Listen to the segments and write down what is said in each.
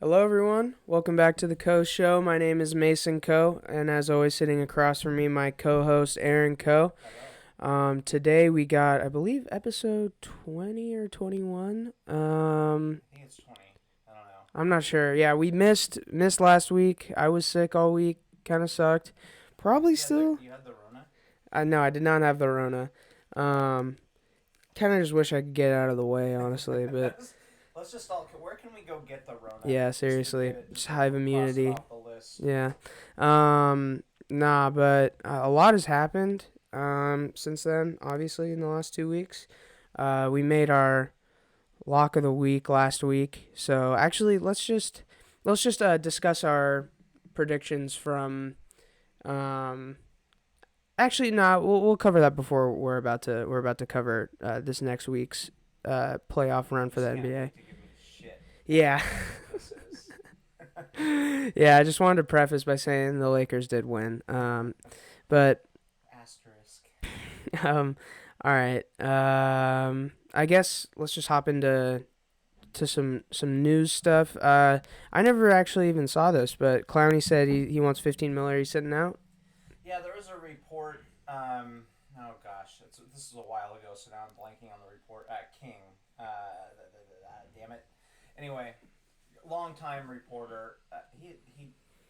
Hello, everyone. Welcome back to the Coe Show. My name is Mason Coe, and as always, sitting across from me, my co-host Aaron Coe. Today we got, I believe, episode 20 or 21. I think it's 20. I don't know. I'm not sure. Yeah, we missed last week. I was sick all week. Kind of sucked. Probably still. You had the Rona? No, I did not have the Rona. Um, Kind of just wish I could get it out of the way, honestly. But Let's just all. Where can we go get the Rona? yeah, Just to seriously, get it, just just hive cross it immunity. off the list. Yeah. Nah, but a lot has happened since then, obviously, in the last 2 weeks. We made our lock of the week last week. So actually, let's just discuss our predictions from um actually no, we'll cover that before we're about to cover this next week's playoff run for Just the can't NBA. wait to give me shit. Yeah. This is. Yeah, I just wanted to preface by saying the Lakers did win. But Asterisk. um, all right. I guess let's just hop into some news stuff. I never actually even saw this, but Clowney said he wants 15 mil. He's sitting out. Yeah, there was a report. Oh gosh, this is a while ago, so now I'm blanking on the report. King. Damn it. Anyway, longtime reporter. He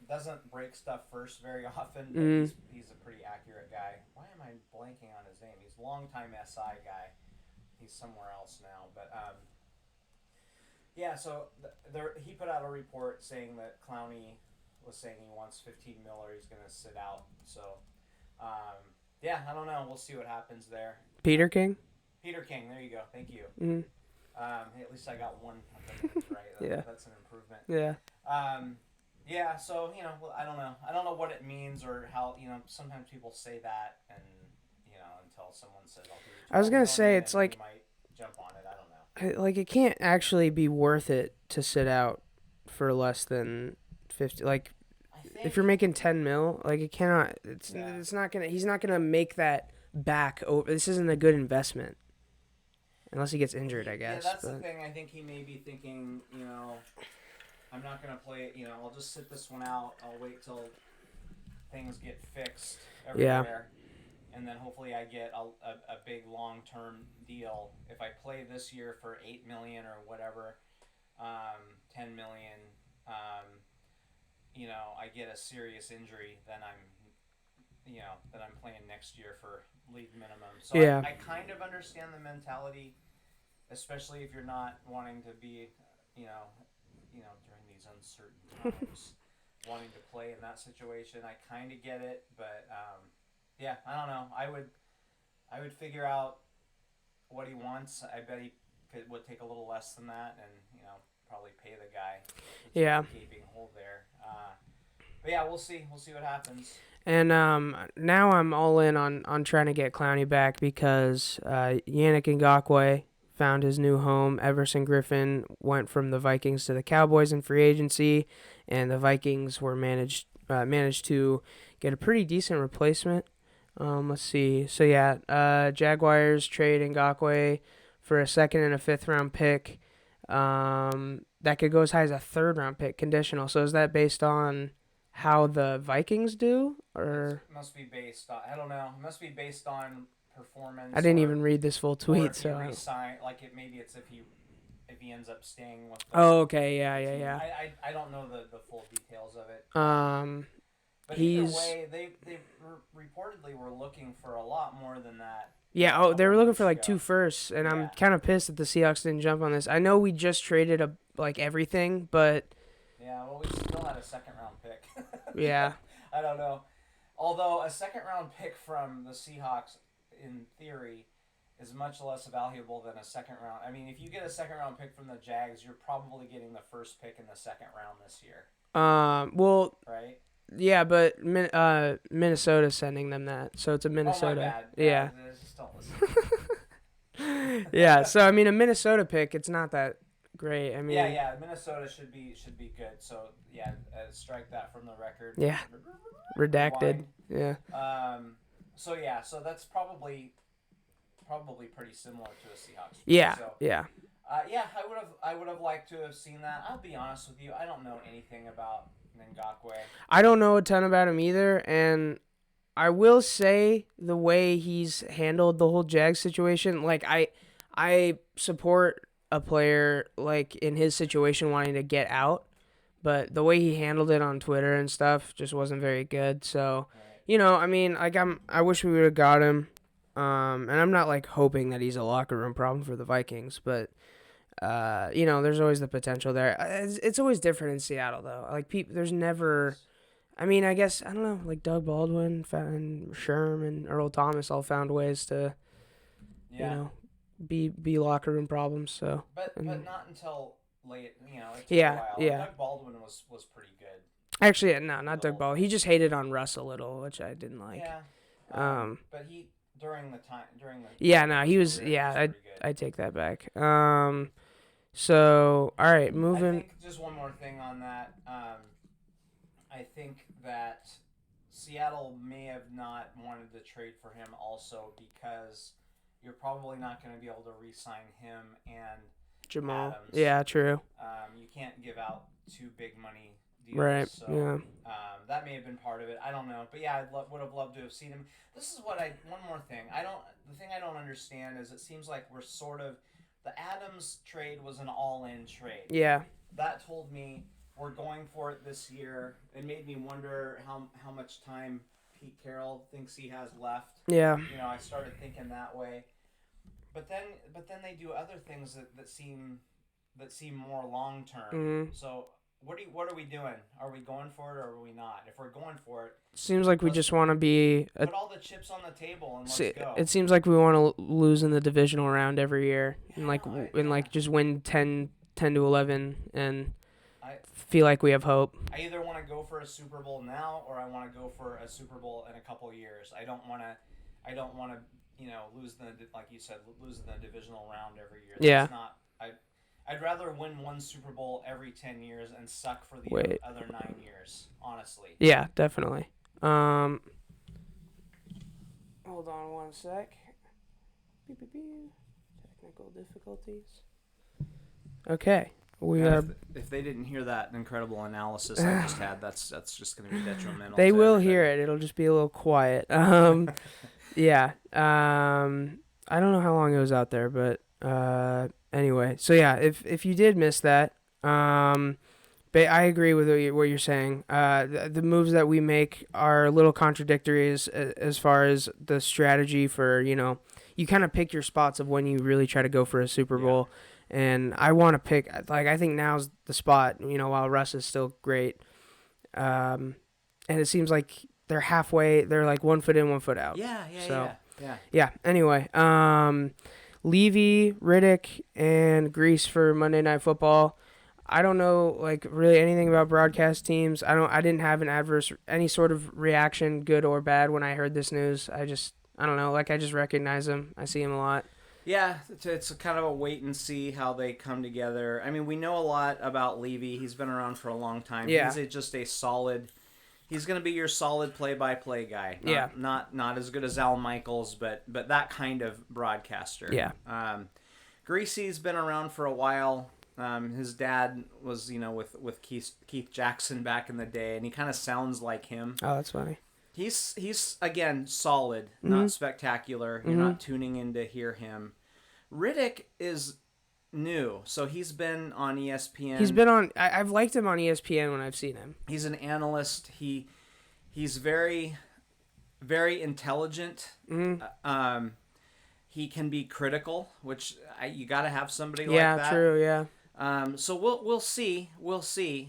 doesn't break stuff first very often, but he's a pretty accurate guy. Why am I blanking on his name? He's a longtime SI guy. He's somewhere else now, but yeah. So he put out a report saying that Clowney was saying he wants 15 mil or he's gonna sit out. So yeah, I don't know. We'll see what happens there. Peter King. Peter King. There you go. Thank you. Mm-hmm. Hey, at least I got one of the names right. Yeah. That's an improvement. Yeah. Yeah. So I don't know. I don't know what it means or how. Sometimes people say that, and until someone says, "I'll give you." I was gonna say it's like you might jump on it. I don't know. like it can't actually be worth it to sit out for less than 50. Like if you're making 10 mil, like it cannot. It's not gonna. He's not gonna make that back. This isn't a good investment. Unless he gets injured, I guess. Yeah, that's the thing. I think he may be thinking, I'm not going to play it, I'll just sit this one out. I'll wait till things get fixed everywhere. Yeah. And then hopefully I get a big long-term deal. If I play this year for $8 million or whatever, $10 million, I get a serious injury, then I'm playing next year for league minimum. So yeah. I kind of understand the mentality, especially if you're not wanting to be, during these uncertain times, wanting to play in that situation. I kind of get it, but yeah, I don't know. I would figure out what he wants. I bet he would take a little less than that, and probably pay the guy. Yeah. Gaping hole there. But yeah, we'll see. We'll see what happens. And now I'm all in on trying to get Clowney back because Yannick Ngakoue found his new home. Everson Griffin went from the Vikings to the Cowboys in free agency, and the Vikings were managed to get a pretty decent replacement. Let's see. So yeah, Jaguars trade Ngakoue for a second and a fifth round pick. That could go as high as a third round pick, conditional. So is that based on how the Vikings do, or it must be based on, I don't know. It must be based on performance. I didn't even read this full tweet, so resign, maybe it's if he ends up staying with. Okay, yeah. I don't know the full details of it. But either way, they reportedly were looking for a lot more than that. Yeah, they were looking for like 2 firsts, and I'm kind of pissed that the Seahawks didn't jump on this. I know we just traded everything, but yeah, well, we still had a second round pick. Yeah. I don't know. Although a second round pick from the Seahawks, in theory, is much less valuable than a second round. I mean, if you get a second round pick from the Jags, you're probably getting the first pick in the second round this year. Well, right? Yeah, but Minnesota's sending them that, so it's a Minnesota. Oh, my bad. Yeah. Just don't listen. Yeah, so I mean a Minnesota pick, it's not that great. I mean. Yeah. Minnesota should be good. So yeah, strike that from the record. Yeah. Redacted. Yeah. So that's probably pretty similar to a Seahawks. Yeah. So, yeah. Yeah, I would have liked to have seen that. I'll be honest with you, I don't know anything about Ngakwe. I don't know a ton about him either, and I will say the way he's handled the whole Jag situation, like I support a player like in his situation wanting to get out, but the way he handled it on Twitter and stuff just wasn't very good. So, Right. I mean, like I wish we would have got him. And I'm not like hoping that he's a locker room problem for the Vikings, but there's always the potential there. It's always different in Seattle though. Like there's never. I mean, I guess I don't know. Like Doug Baldwin and Sherm and Earl Thomas all found ways to, you Yeah, know, be locker room problems. So, but not until late. It took a yeah, while. yeah. Doug Baldwin was pretty good. Actually, no, not The Doug whole Baldwin. time. He just hated on Russ a little, which I didn't like. Yeah. Um, But he during the yeah, no, he was. career, he Yeah, was pretty good. I take that back. So all right, I moving. think just one more thing on that. I think that Seattle may have not wanted to trade for him also because you're probably not going to be able to re-sign him and Jamal. Adams. Yeah, true. You can't give out two big money deals. Right. So Yeah. that may have been part of it. I don't know, but yeah, would have loved to have seen him. This is what one more thing. The thing I don't understand is it seems like we're sort of the Adams trade was an all-in trade. Yeah. That told me we're going for it this year. It made me wonder how much time Pete Carroll thinks he has left. Yeah. I started thinking that way. But then they do other things that seem more long term. Mm-hmm. So what are we doing? Are we going for it or are we not? If we're going for it, Seems like we just want to be. put all the chips on the table and let's go. It seems like we want to lose in the divisional round every year, and Yeah, just win 10 to 11, and I feel like we have hope. I either want to go for a Super Bowl now or I want to go for a Super Bowl in a couple of years. I don't want to lose like you said, lose in the divisional round every year. Yeah. That's not. I'd rather win one Super Bowl every 10 years and suck for the other 9 years. Honestly. Yeah, definitely. Hold on one sec. Beep, beep, beep. Technical difficulties. Okay. We are. If they didn't hear that incredible analysis I just had, that's just going to be detrimental. They to will everybody. hear it. It'll just be a little quiet. Yeah. I don't know how long it was out there, but anyway. So yeah, if you did miss that, but I agree with what you're saying. The moves that we make are a little contradictory as far as the strategy for, you kind of pick your spots of when you really try to go for a Super Bowl. And I want to pick, like, I think now's the spot, while Russ is still great. And it seems like they're halfway, they're like 1 foot in, 1 foot out. Yeah. Anyway, Levy, Riddick, and Grease for Monday Night Football. I don't know, like, really anything about broadcast teams. I didn't have any sort of reaction, good or bad, when I heard this news. I don't know, like, I just recognize him. I see him a lot. Yeah, it's kind of a wait and see how they come together. I mean, we know a lot about Levy. He's been around for a long time. Yeah. He's going to be your solid play-by-play guy. Yeah. Not as good as Al Michaels, but that kind of broadcaster. Yeah. Greasy's been around for a while. His dad was, with Keith Jackson back in the day, and he kind of sounds like him. Oh, that's funny. He's again solid, not spectacular. You're not tuning in to hear him. Riddick is new, so he's been on ESPN. He's been on. I've liked him on ESPN when I've seen him. He's an analyst. He's very, very intelligent. He can be critical, which you got to have somebody like that. Yeah, true. Yeah. So we'll see. We'll see.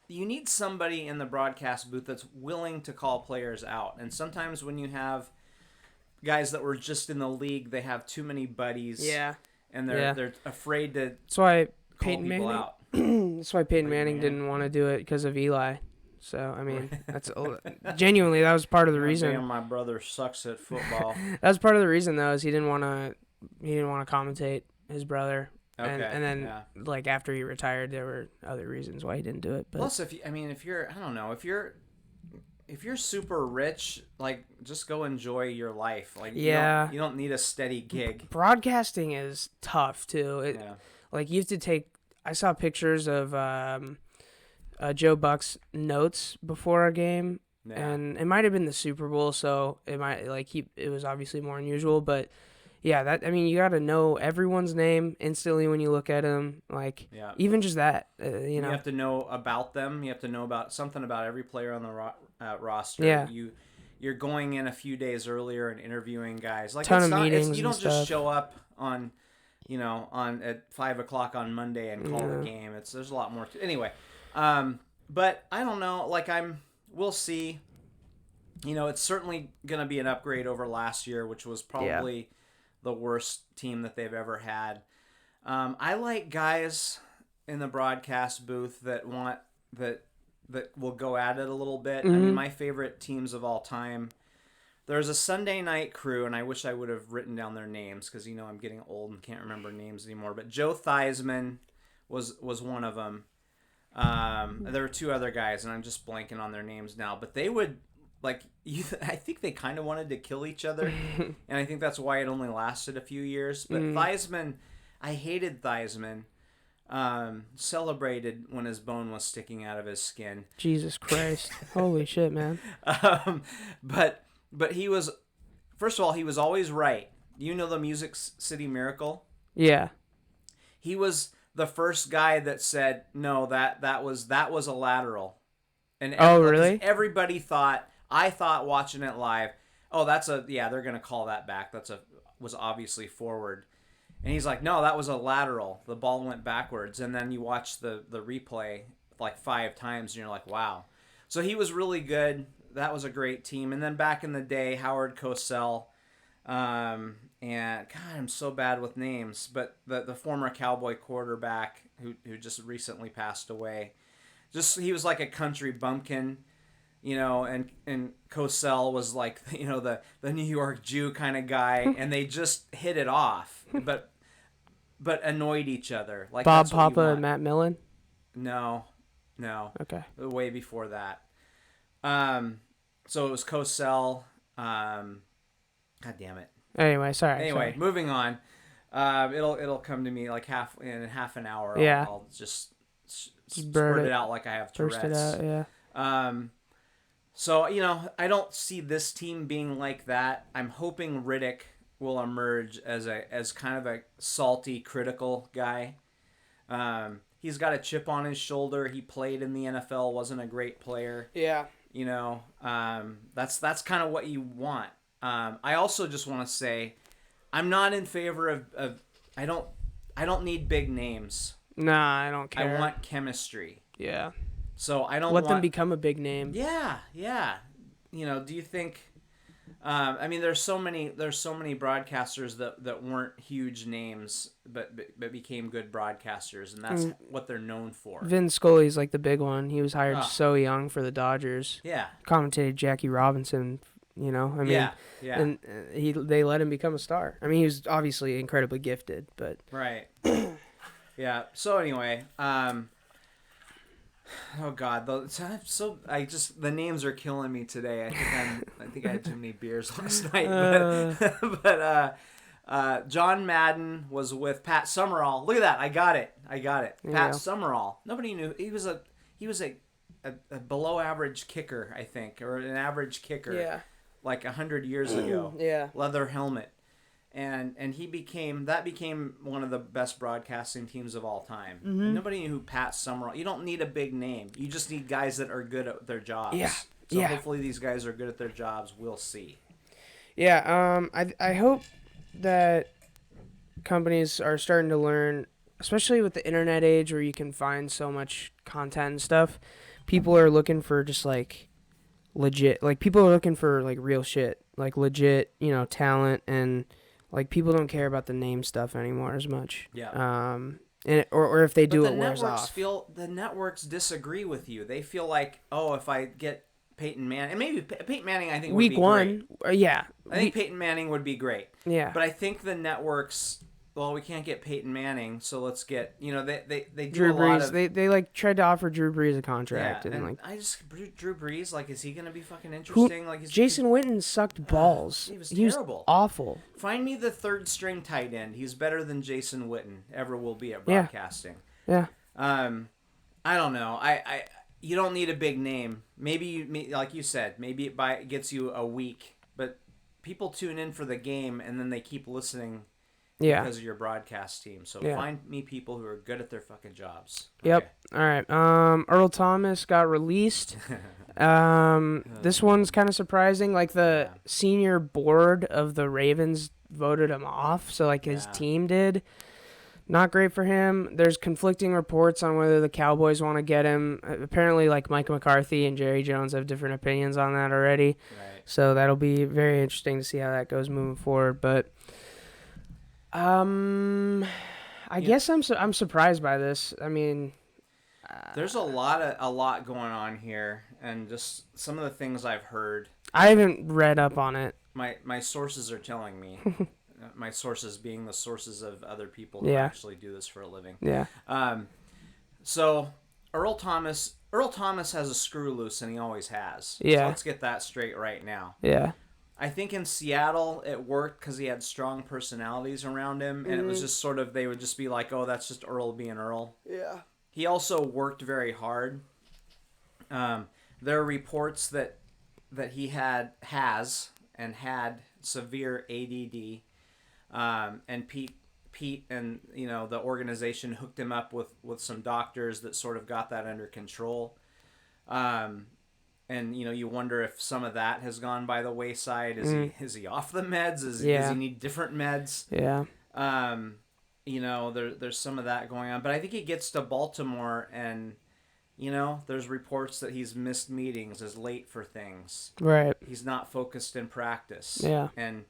You need somebody in the broadcast booth that's willing to call players out. And sometimes when you have guys that were just in the league, they have too many buddies. Yeah. And they're afraid to That's why call Peyton people Manning. out. That's why Peyton Manning didn't want to do it because of Eli. So I mean, that's genuinely that was part of the reason. Damn, my brother sucks at football. That was part of the reason though, is he didn't want to commentate his brother. Okay. And then like after he retired, there were other reasons why he didn't do it. But Plus, if you're if you're super rich, like just go enjoy your life. Like Yeah. you don't need a steady gig. Broadcasting is tough too. Yeah. Like you have to take. I saw pictures of Joe Buck's notes before a game, Yeah. and it might have been the Super Bowl, so it might it was obviously more unusual, but yeah, that I mean you got to know everyone's name instantly when you look at them, like Yeah. even just that, You have to know about them. You have to know about something about every player on the roster. Yeah. You're going in a few days earlier and interviewing guys. Like ton it's of not. meetings You don't and just stuff. show up on, on at 5 o'clock on Monday and call the game. There's a lot more to anyway. But I don't know. Like we'll see. It's certainly gonna be an upgrade over last year, which was probably the worst team that they've ever had. I like guys in the broadcast booth that will go at it a little bit. Mm-hmm. I mean, my favorite teams of all time. There's a Sunday night crew, and I wish I would have written down their names because I'm getting old and can't remember names anymore. But Joe Theismann was one of them. There were two other guys, and I'm just blanking on their names now. But they would I think they kind of wanted to kill each other, and I think that's why it only lasted a few years. But Theismann, I hated Theismann. Celebrated when his bone was sticking out of his skin. Jesus Christ. Holy shit, man. But he was, first of all, he was always right. You know the Music City Miracle? Yeah. He was the first guy that said, no, that was a lateral. And really? Everybody thought, I thought watching it live, oh, they're going to call that back. Was obviously forward. And he's like, no, that was a lateral. The ball went backwards. And then you watch the replay like 5 times, and you're like, wow. So he was really good. That was a great team. And then back in the day, Howard Cosell, and God, I'm so bad with names, but the former Cowboy quarterback who just recently passed away. He was like a country bumpkin, and Cosell was like, the New York Jew kind of guy, and they just hit it off, but annoyed each other. Like Bob that's what you Papa want. and Matt Millen? No. Okay. Way before that. So it was Cosell. God damn it. Anyway, sorry. Moving on. It'll come to me like in half an hour. Yeah. I'll just blurt it out like I have Tourette's. Burst it out, yeah. So I don't see this team being like that. I'm hoping Riddick will emerge as kind of a salty, critical guy. He's got a chip on his shoulder. He played in the NFL, wasn't a great player. Yeah. That's kind of what you want. I also just want to say, I'm not in favor of I don't need big names. Nah, I don't care. I want chemistry. Yeah. So I don't let want them become a big name. Yeah. Do you think? I mean, there's so many broadcasters that weren't huge names, but became good broadcasters, and that's what they're known for. Vin Scully's like the big one. He was hired so young for the Dodgers. Yeah. Commentated Jackie Robinson. I mean, yeah. And they let him become a star. I mean, he was obviously incredibly gifted, but right. Yeah. So anyway, oh God, the names are killing me today. I think I had too many beers last night. But John Madden was with Pat Summerall. Look at that, I got it. Pat Summerall. Nobody knew he was a below average kicker, I think, or an average kicker. Yeah. Like 100 years ago. Yeah. Leather helmet. And he became one of the best broadcasting teams of all time. Mm-hmm. Nobody knew who Pat Summerall. You don't need a big name. You just need guys that are good at their jobs. Yeah. So hopefully these guys are good at their jobs. We'll see. Yeah. I hope that companies are starting to learn, especially with the internet age where you can find so much content and stuff. People are looking for just like legit, like people are looking for like real shit, like legit, talent, and like people don't care about the name stuff anymore as much. Yeah. Or if they do, but it wears off. The networks disagree with you. They feel like, oh, if I get Peyton Manning, and maybe Peyton Manning, I think week would be one, great. yeah. I think Peyton Manning would be great. Yeah. But I think the networks well, we can't get Peyton Manning, so let's get, they do a Drew lot Brees. of, They like tried to offer Drew Brees a yeah, contract, and and like I just, Drew Brees, like, is he going to be fucking who? interesting? Like, Jason Witten sucked balls. he was He was terrible. awful. Find me the third string tight end. He's better than Jason Witten ever will be at Yeah. broadcasting. Yeah. I don't know. You don't need a big name. Maybe like you said, maybe it gets you a week, but people tune in for the game and then they keep listening Yeah. because of your broadcast team. So Yeah. find me people who are good at their fucking jobs. Yep. All right. Earl Thomas got released. This one's kind of surprising. Like the senior board of the Ravens voted him off, so like his team did. Not great for him. There's conflicting reports on whether the Cowboys want to get him. Apparently, like Mike McCarthy and Jerry Jones have different opinions on that already. Right. So that'll be very interesting to see how that goes moving forward. But I guess I'm surprised by this. I mean, there's a lot going on here, and just some of the things I've heard. I haven't read up on it. My sources are telling me. My sources being the sources of other people who Yeah. actually do this for a living. Yeah. So Earl Thomas has a screw loose, and he always has. Yeah. So let's get that straight right now. Yeah. I think in Seattle it worked because he had strong personalities around him, and it was just sort of, they would just be like, oh, that's just Earl being Earl. Yeah. He also worked very hard. There are reports that he had severe ADD. And Pete and the organization hooked him up with some doctors that sort of got that under control. And you wonder if some of that has gone by the wayside. Is he off the meds? Does he need different meds? Yeah. There's some of that going on. But I think he gets to Baltimore and there's reports that he's missed meetings, is late for things. Right. He's not focused in practice. Yeah. And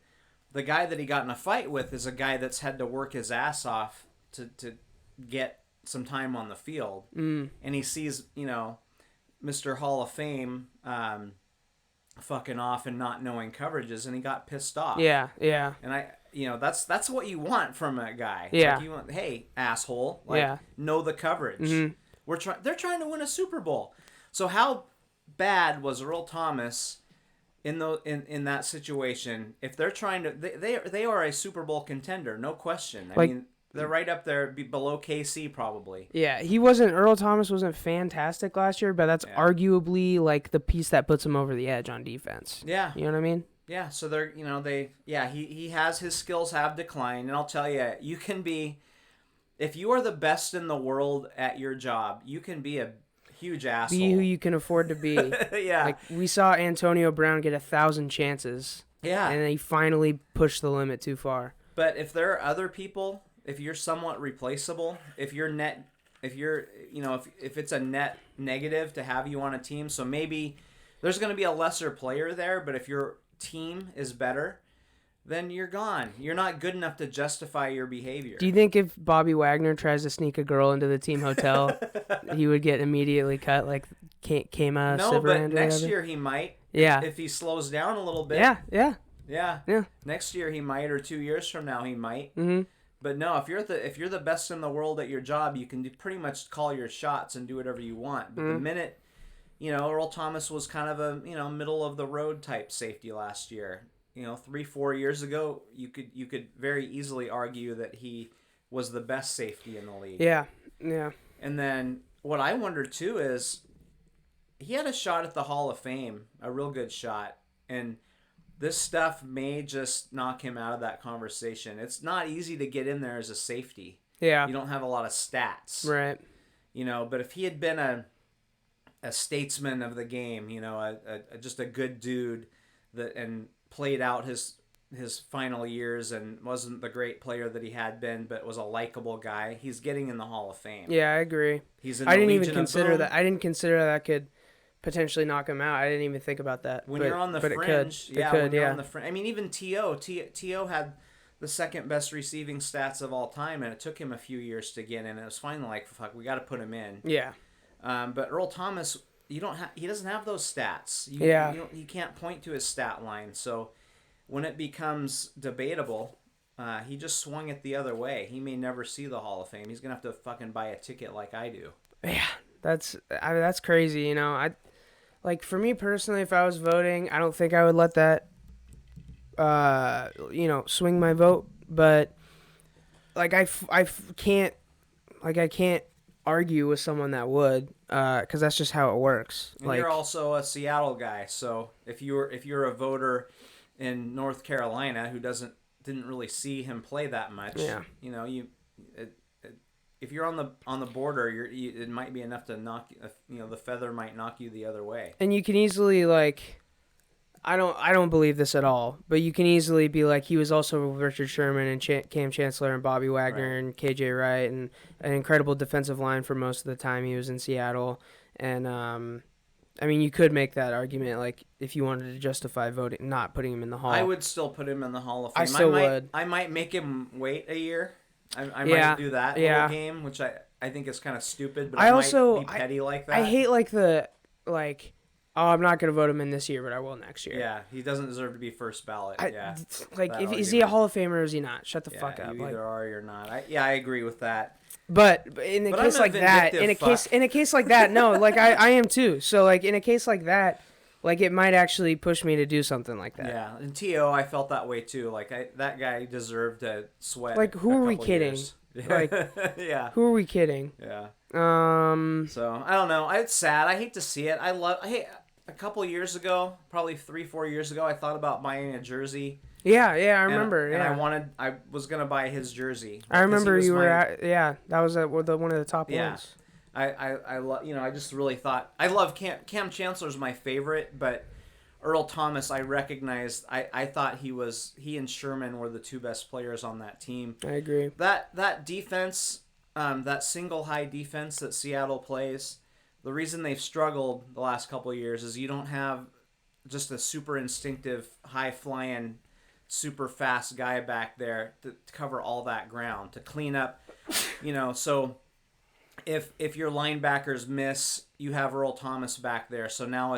the guy that he got in a fight with is a guy that's had to work his ass off to get some time on the field. And he sees, Mr. Hall of Fame fucking off and not knowing coverages, and he got pissed off. Yeah. Yeah. And that's what you want from a guy. Yeah. Like you want, hey, asshole, know the coverage. Mm-hmm. They're trying to win a Super Bowl. So how bad was Earl Thomas in that situation? If they're trying to, they are a Super Bowl contender, no question. I mean, they're right up there below KC probably. Yeah, Earl Thomas wasn't fantastic last year, but that's arguably like the piece that puts him over the edge on defense. Yeah. You know what I mean? Yeah, so they're, he has, his skills have declined, and I'll tell you, you can be, if you are the best in the world at your job, you can be a huge asshole. Be who you can afford to be. Yeah. Like we saw Antonio Brown get 1,000 chances. Yeah. And then he finally pushed the limit too far. But if there are other people, if you're somewhat replaceable, if it's a net negative to have you on a team, so maybe there's going to be a lesser player there, but if your team is better, then you're gone. You're not good enough to justify your behavior. Do you think if Bobby Wagner tries to sneak a girl into the team hotel, he would get immediately cut like Kama No, Ciberand but next year he might. Yeah. If he slows down a little bit. Yeah. Yeah. Next year he might, or 2 years from now he might. Mm-hmm. But no, if you're the best in the world at your job, you can pretty much call your shots and do whatever you want. But the minute, Earl Thomas was kind of a middle of the road type safety last year. 3-4 years ago, you could very easily argue that he was the best safety in the league. Yeah. And then what I wonder too is he had a shot at the Hall of Fame, a real good shot, and this stuff may just knock him out of that conversation. It's not easy to get in there as a safety. Yeah. You don't have a lot of stats. Right. But if he had been a statesman of the game, just a good dude and played out his final years and wasn't the great player that he had been, but was a likable guy, he's getting in the Hall of Fame. Yeah, I agree. He's in I the didn't even Legion of consider Boom. that. I didn't consider that could potentially knock him out. I didn't even think about that. When you're on the fringe, when you're on the fringe. I mean, even T.O. had the second best receiving stats of all time, and it took him a few years to get in. And it was finally like, fuck, we got to put him in. Yeah. But Earl Thomas, he doesn't have those stats. You can't point to his stat line. So when it becomes debatable, he just swung it the other way. He may never see the Hall of Fame. He's gonna have to fucking buy a ticket like I do. Yeah, that's crazy. I like for me personally, if I was voting, I don't think I would let that swing my vote. But like can't I can't argue with someone that would, because that's just how it works. And Like, you're also a Seattle guy, so if you're a voter in North Carolina who didn't really see him play that much, yeah, it, if you're on the border, it might be enough to knock the feather might knock you the other way. and you can easily like. I don't believe this at all, but you can easily be like he was also with Richard Sherman and Cam Chancellor and Bobby Wagner Right. and KJ Wright and an incredible defensive line for most of the time he was in Seattle. And I mean, you could make that argument like if you wanted to justify voting not putting him in the Hall. I would still put him in the Hall of Fame. I still would. I might make him wait a year. I Yeah, might do that yeah. little game, which I think is kind of stupid, but I I also might be petty like that. I hate like the like oh I'm not gonna vote him in this year, but I will next year. Yeah, he doesn't deserve to be first ballot. Yeah, Like that if is he a argument. Hall of Famer or is he not? Shut the Yeah, fuck up. you Like, either are or you're not. I agree with that. but in a But case I'm a like that, vindictive in a case like that, no, like I am too. So like in a case like that, like it might actually push me to do something like that. Yeah, and T.O. I felt that way too. Like that guy deserved to sweat. Like, who a are we couple kidding? years. Like, yeah, Who are we kidding? yeah. So I don't know. It's sad. I hate to see it. A couple years ago, probably 3-4 years ago, I thought about buying a jersey. yeah, I remember. And Yeah, I was gonna buy his jersey. I remember he you was were my- at. Yeah, that was one of the top Yeah. ones. I just really thought I love Cam Chancellor's my favorite, but Earl Thomas I recognized. I thought he and Sherman were the two best players on that team. I agree. That defense, that single high defense that Seattle plays, the reason they've struggled the last couple of years is you don't have just a super instinctive, high flying, super fast guy back there to cover all that ground to clean up. So if your linebackers miss, you have Earl Thomas back there. So now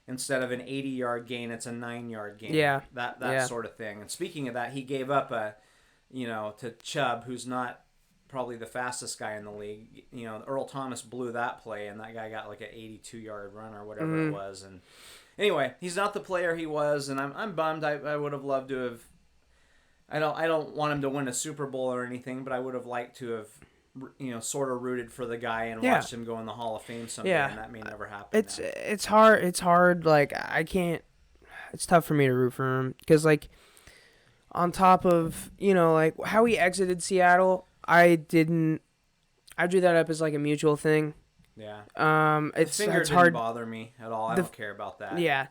instead of an 80-yard gain, it's a 9-yard gain. Yeah. That Yeah. sort of thing. And speaking of that, he gave up to Chubb, who's not probably the fastest guy in the league. Earl Thomas blew that play, and that guy got like an 82-yard run or whatever it was. And anyway, he's not the player he was, and I'm bummed. I would have loved to have. I don't want him to win a Super Bowl or anything, but I would have liked to have sort of rooted for the guy and Yeah. watched him go in the Hall of Fame someday, Yeah. and that may never happen. It's hard. Like I can't. It's tough for me to root for him because like on top of like how he exited Seattle, I drew that up as like a mutual thing. Yeah. It's the finger it's didn't hard. bother me at all. I don't care about that. Yeah,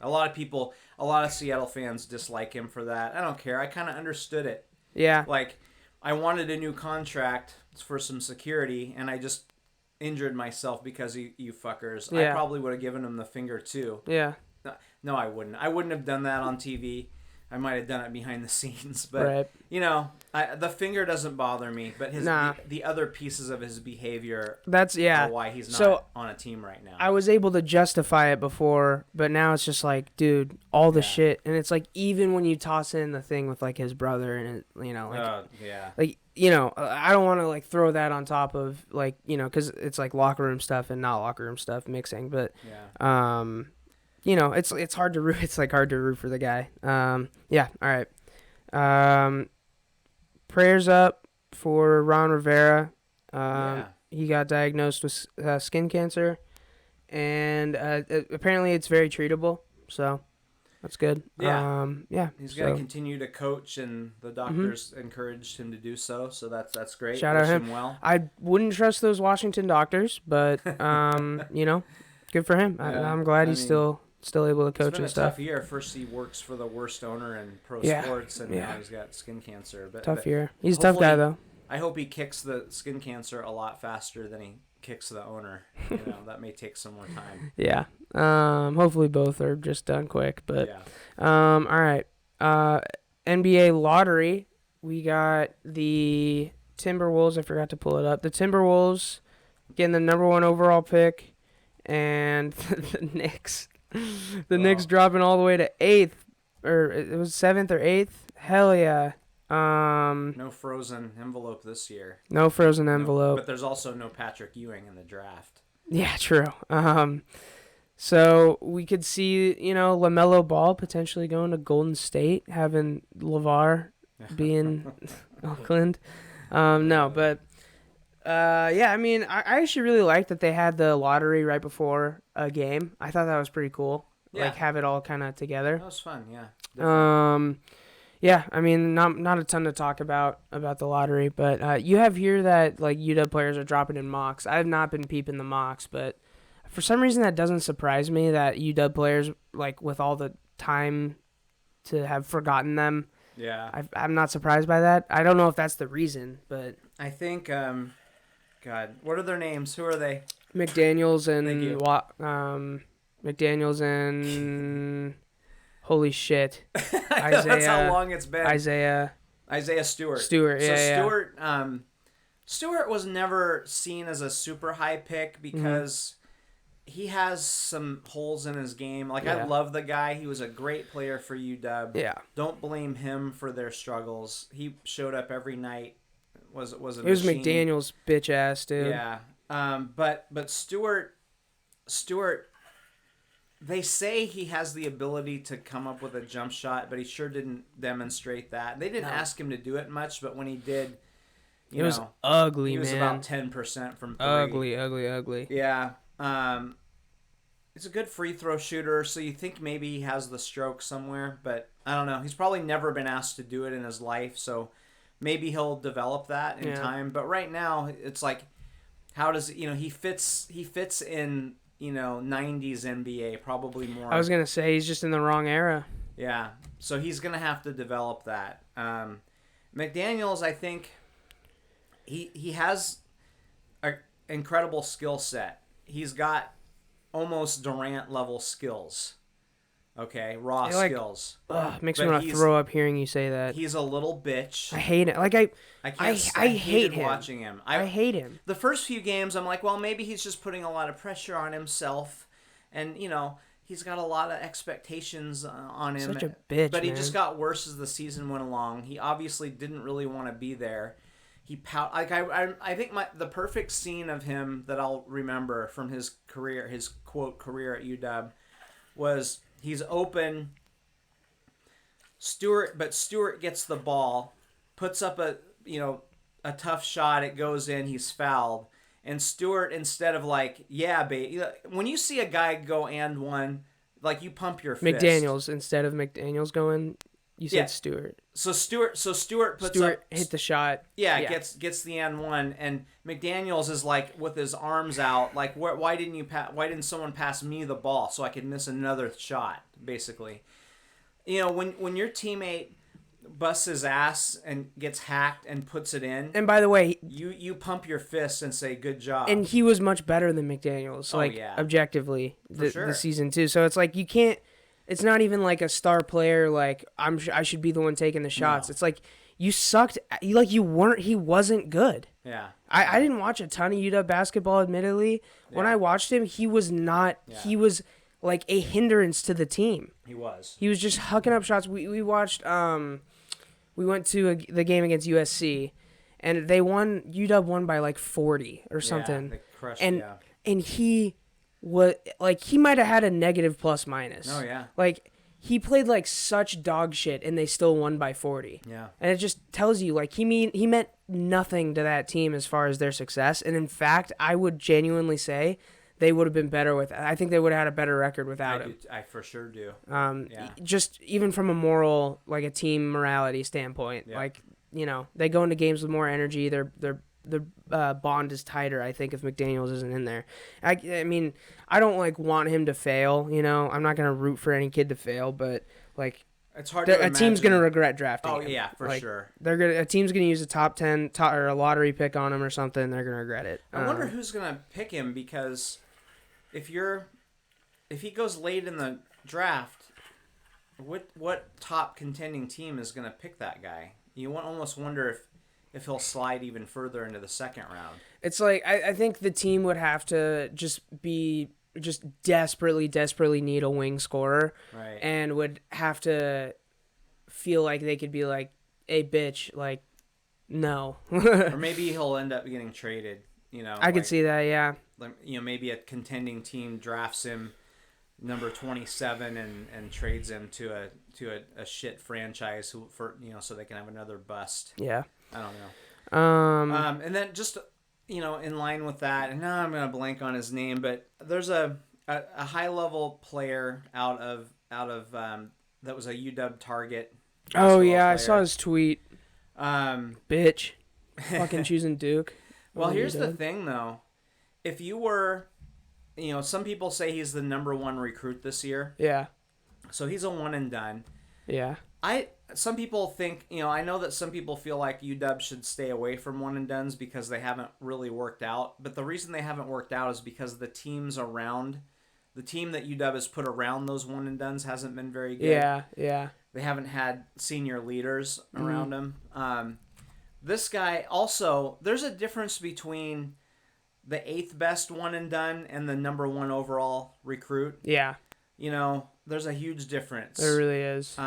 A lot of Seattle fans dislike him for that. I don't care. I kind of understood it. yeah, Like, I wanted a new contract for some security, and I just injured myself because of you fuckers. I Yeah. probably would have given him the finger too. yeah. No, I wouldn't. I wouldn't have done that on TV. I might have done it behind the scenes, but Right. the finger doesn't bother me. But Nah. the other pieces of his behavior That's are why he's not So, on a team right now. I was able to justify it before, but now it's just like, dude, all the Yeah. shit, and it's like even when you toss in the thing with like his brother and Yeah. I don't want to like throw that on top of like because it's like locker room stuff and not locker room stuff mixing, but Yeah. it's hard to root. It's like hard to root for the guy. Yeah. All right. Prayers up for Ron Rivera. Yeah. He got diagnosed with skin cancer, and apparently it's very treatable. So that's good. Yeah. Yeah. He's got to continue to coach, and the doctors encouraged him to do so. So that's great. Shout out Wish him. well. I wouldn't trust those Washington doctors, but good for him. Yeah. I'm glad he's I mean, still able to It's coach been a and stuff. tough year. First, he works for the worst owner in pro Yeah. sports, and Yeah. now he's got skin cancer. But Tough year. He's a tough guy hopefully- though. I hope he kicks the skin cancer a lot faster than he kicks the owner. That may take some more time. Yeah. Hopefully both are just done quick. But Yeah. all right. NBA lottery. We got the Timberwolves. I forgot to pull it up. The Timberwolves getting the number 1 overall pick, and the Knicks. The Knicks dropping all the way to 8th, or it was 7th or 8th. Hell yeah. No frozen envelope this year. No frozen No, envelope. but there's also no Patrick Ewing in the draft. Yeah, true. So we could see, LaMelo Ball potentially going to Golden State, having LeVar be in Oakland. No, but yeah, I mean, I actually really like that they had the lottery right before a game. I thought that was pretty cool. Yeah. Like have it all kind of together. That was fun. Yeah. Different. Yeah, I mean, not a ton to talk about the lottery, but you have here that like UW players are dropping in mocks. I have not been peeping the mocks, but for some reason that doesn't surprise me that UW players, like with all the time to have forgotten them. Yeah. I'm not surprised by that. I don't know if that's the reason, but I think. God, what are their names? Who are they? McDaniels Thank you. and McDaniels and holy shit, That's how long it's been. Isaiah Stewart. Stewart. Yeah, So yeah. Stewart. Stewart was never seen as a super high pick because he has some holes in his game. Like I Yeah. love the guy. He was a great player for UW. Yeah. Don't blame him for their struggles. He showed up every night. Was a It was machine. McDaniels bitch ass dude. Yeah. But Stewart, they say he has the ability to come up with a jump shot, but he sure didn't demonstrate that. They didn't ask him to do it much, but when he did, It was ugly, he was man. about 10% from 3. Ugly. Yeah. He's a good free throw shooter, so you think maybe he has the stroke somewhere, but I don't know. He's probably never been asked to do it in his life, so maybe he'll develop that in time. But right now, it's like, how does he fits in 90s NBA probably more. I was gonna say he's just in the wrong era. Yeah, so he's gonna have to develop that. McDaniels, I think he has an incredible skill set. He's got almost Durant level skills. Okay, raw skills. Makes me want to throw up hearing you say that. He's a little bitch. I hate it. Like I hate him. Watching him. I hate him. The first few games, I'm like, well, maybe he's just putting a lot of pressure on himself, and he's got a lot of expectations on him. Such a bitch, but he man. just got worse as the season went along. He obviously didn't really want to be there. He I think the perfect scene of him that I'll remember from his career, his quote career at UW, was he's open. Stewart gets the ball, puts up a tough shot. It goes in. He's fouled. And Stewart, instead of like, yeah, babe, when you see a guy go and one, like you pump your fist. McDaniels instead of McDaniels going. You said Stewart. So Stewart hit the shot. Yeah, gets the and one, and McDaniels is like with his arms out, like why didn't someone pass me the ball so I could miss another shot? Basically, when your teammate busts his ass and gets hacked and puts it in, And by the way, you pump your fist and say good job. and he was much better than McDaniels, objectively, the season too. So it's like you can't. It's not even like a star player. Like I should be the one taking the shots. No. It's like you sucked. You weren't. He wasn't good. Yeah. I didn't watch a ton of UW basketball, admittedly. Yeah. When I watched him, he was not. Yeah. He was like a hindrance to the team. He was. He was just hucking up shots. We watched. We went to the game against USC, and they won. UW won by like 40 or something. Yeah, they crushed. And he. He might have had a negative plus minus. Oh yeah. Like he played like such dog shit and they still won by 40. Yeah. And it just tells you like he meant nothing to that team as far as their success. And in fact, I would genuinely say they would have been better with. I think they would have had a better record without him. I for sure do. Just even from a moral, like a team morality standpoint, like they go into games with more energy. The bond is tighter, I think, if McDaniels isn't in there. I mean, I don't want him to fail. I'm not gonna root for any kid to fail, but it's hard. A team's gonna regret drafting him. Oh yeah, for sure. A team's gonna use a top 10 or a lottery pick on him or something. They're gonna regret it. I wonder who's gonna pick him, because if he goes late in the draft, what top contending team is gonna pick that guy? You almost wonder if he'll slide even further into the second round. It's like I think the team would have to just desperately need a wing scorer, right? And would have to feel like they could be like, a bitch. Like, no. Or maybe he'll end up getting traded. You know, I could see that. Yeah. Maybe a contending team drafts him number 27 and trades him to a shit franchise so they can have another bust. Yeah. I don't know. And then just in line with that, and now I'm gonna blank on his name, but there's a high level player out of that was a UW target. Oh yeah, player. I saw his tweet. Bitch, fucking choosing Duke. Well, here's the thing though, if you were, some people say he's the number 1 recruit this year. Yeah. So he's a one and done. Yeah. Some people think, I know that some people feel like UW should stay away from one and dones because they haven't really worked out. But the reason they haven't worked out is because the team that UW has put around those one and dones hasn't been very good. Yeah, yeah. They haven't had senior leaders around them. This guy also, there's a difference between the 8th best one and done and the number 1 overall recruit. Yeah. There's a huge difference. There really is.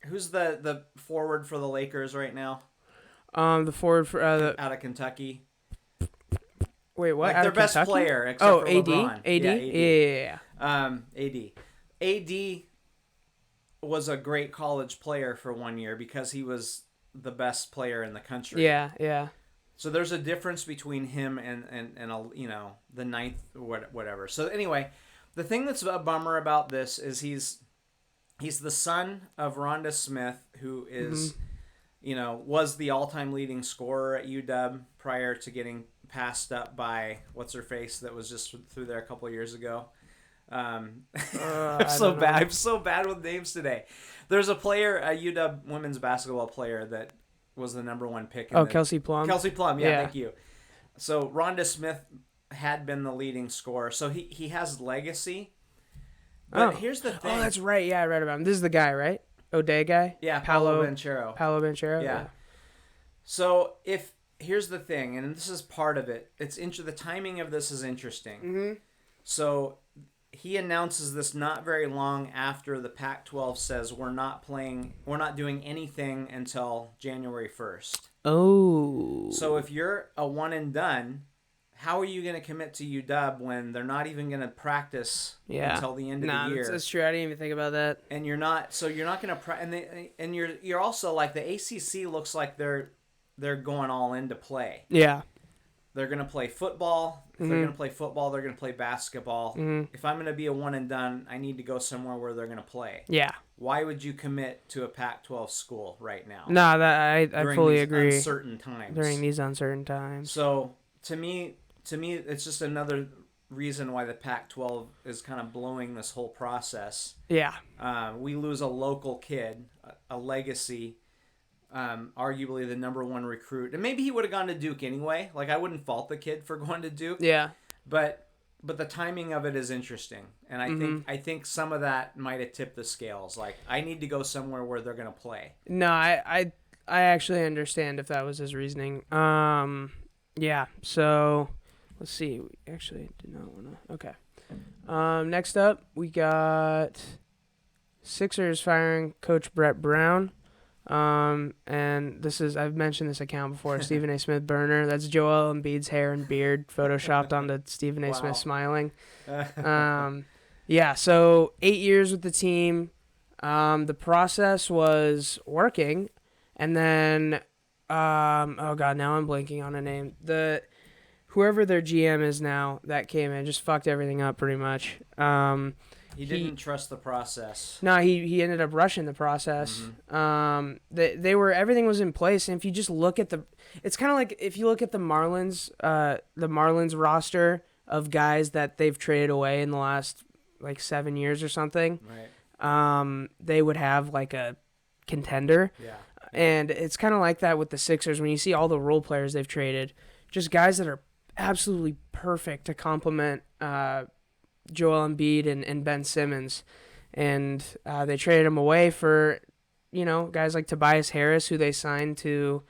Who's the forward for the Lakers right now? The forward for out of Kentucky. Wait, what? Like their best Kentucky? player, except for AD? LeBron. AD? Yeah, Yeah. AD was a great college player for 1 year because he was the best player in the country. Yeah, yeah. So there's a difference between him and the 9th or whatever. So anyway, the thing that's a bummer about this is he's the son of Rhonda Smith, who is, was the all-time leading scorer at UW prior to getting passed up by what's-her-face that was just through there a couple of years ago. I'm so bad with names today. There's a player, a UW women's basketball player that was the number 1 pick. Kelsey Plum. Kelsey Plum, yeah, thank you. So Rhonda Smith had been the leading scorer, so he has legacy. But here's the thing. Oh, that's right. Yeah, I read about him. This is the guy, right? O'Day guy? Yeah, Paolo Banchero. Paolo Banchero? Yeah. So here's the thing, and this is part of it. The timing of this is interesting. Mm-hmm. So he announces this not very long after the Pac-12 says we're not doing anything until January 1st. Oh. So if you're a one and done, how are you going to commit to UW when they're not even going to practice until the end of the year? That's true. I didn't even think about that. And you're not going to and you're also like the ACC looks like they're going all in to play. Yeah. They're going to play football. If they're going to play football, they're going to play basketball. Mm-hmm. If I'm going to be a one and done, I need to go somewhere where they're going to play. Yeah. Why would you commit to a Pac-12 school right now? No, I fully agree. Uncertain times. During these uncertain times. So to me, it's just another reason why the Pac-12 is kind of blowing this whole process. Yeah. We lose a local kid, a legacy. Arguably the number 1 recruit, and maybe he would have gone to Duke anyway. Like I wouldn't fault the kid for going to Duke. Yeah. But the timing of it is interesting, and I think some of that might have tipped the scales. Like I need to go somewhere where they're going to play. No, I actually understand if that was his reasoning. Yeah. So let's see. We actually did not want to. Okay. Next up, we got Sixers firing Coach Brett Brown. And this is, I've mentioned this account before, Stephen A. Smith burner. That's Joel Embiid's hair and beard photoshopped onto Stephen A. Smith smiling. Yeah, so 8 years with the team. The process was working, and then, oh god, now I'm blanking on a name. Whoever their GM is now that came in just fucked everything up pretty much. He didn't trust the process. No, he ended up rushing the process. Mm-hmm. Everything was in place, and if you just look at it's kind of like if you look at the Marlins roster of guys that they've traded away in the last like 7 years or something. Right. They would have like a contender. Yeah. And it's kind of like that with the Sixers when you see all the role players they've traded, just guys that are absolutely perfect to complement Joel Embiid and Ben Simmons, and they traded him away for, guys like Tobias Harris, who they signed to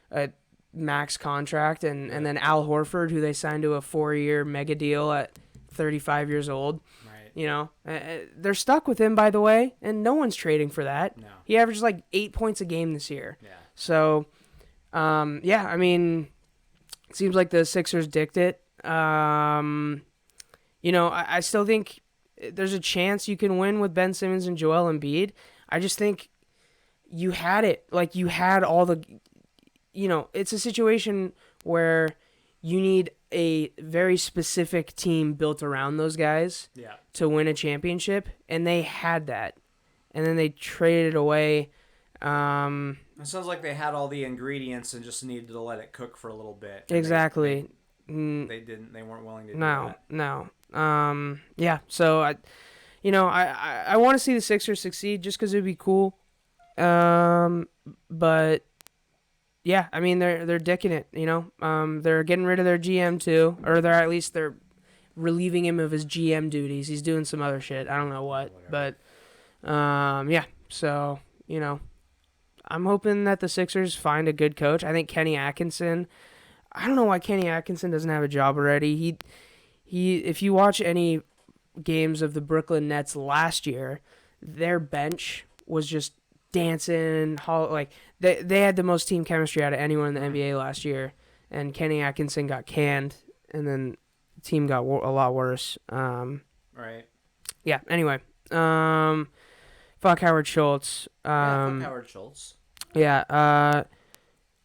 a max contract, and then Al Horford, who they signed to a 4-year mega deal at 35 years old. Right. They're stuck with him, by the way, and no one's trading for that. No. He averaged like 8 points a game this year. Yeah. So, yeah, I mean, it seems like the Sixers dicked it. I still think there's a chance you can win with Ben Simmons and Joel Embiid. I just think you had it. Like, you had all the, it's a situation where you need a very specific team built around those guys Yeah. to win a championship, and they had that. And then they traded it away. It sounds like they had all the ingredients and just needed to let it cook for a little bit. Exactly. They didn't. They weren't willing to do No, that. no. Yeah. So I want to see the Sixers succeed just because it'd be cool. But yeah, I mean they're dicking it. They're getting rid of their GM too, or they're relieving him of his GM duties. He's doing some other shit. I don't know what, Whatever. but yeah. So I'm hoping that the Sixers find a good coach. I think Kenny Atkinson. I don't know why Kenny Atkinson doesn't have a job already. He. If you watch any games of the Brooklyn Nets last year, their bench was just dancing. Like they had the most team chemistry out of anyone in the NBA last year, and Kenny Atkinson got canned, and then the team got a lot worse. Right. Yeah. Anyway. Fuck Howard Schultz. Yeah. Fuck Howard Schultz. Yeah.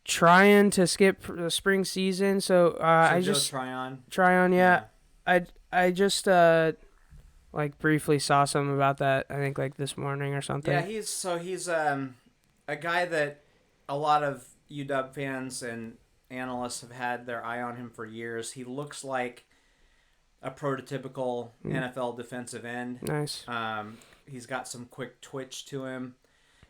Trying to skip the spring season, so I Joe just Tryon. Tryon. Yeah. I just like briefly saw something about that. I think like this morning or something. Yeah, he's a guy that a lot of UW fans and analysts have had their eye on him for years. He looks like a prototypical NFL defensive end. Nice. He's got some quick twitch to him.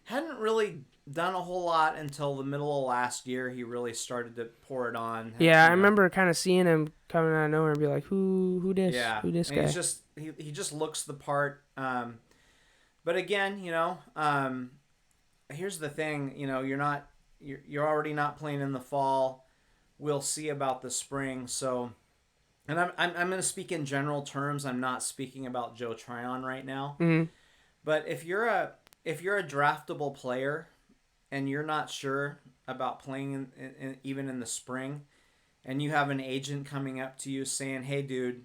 Hadn't really done a whole lot until the middle of last year. He really started to pour it on. Yeah, I remember kind of seeing him coming out of nowhere and be like, who this? Yeah, Who this and guy? he just looks the part. But again, here's the thing. You're already not playing in the fall. We'll see about the spring. So, and I'm going to speak in general terms. I'm not speaking about Joe Tryon right now. Mm-hmm. But if you're a draftable player and you're not sure about playing even in the spring, and you have an agent coming up to you saying, "Hey, dude,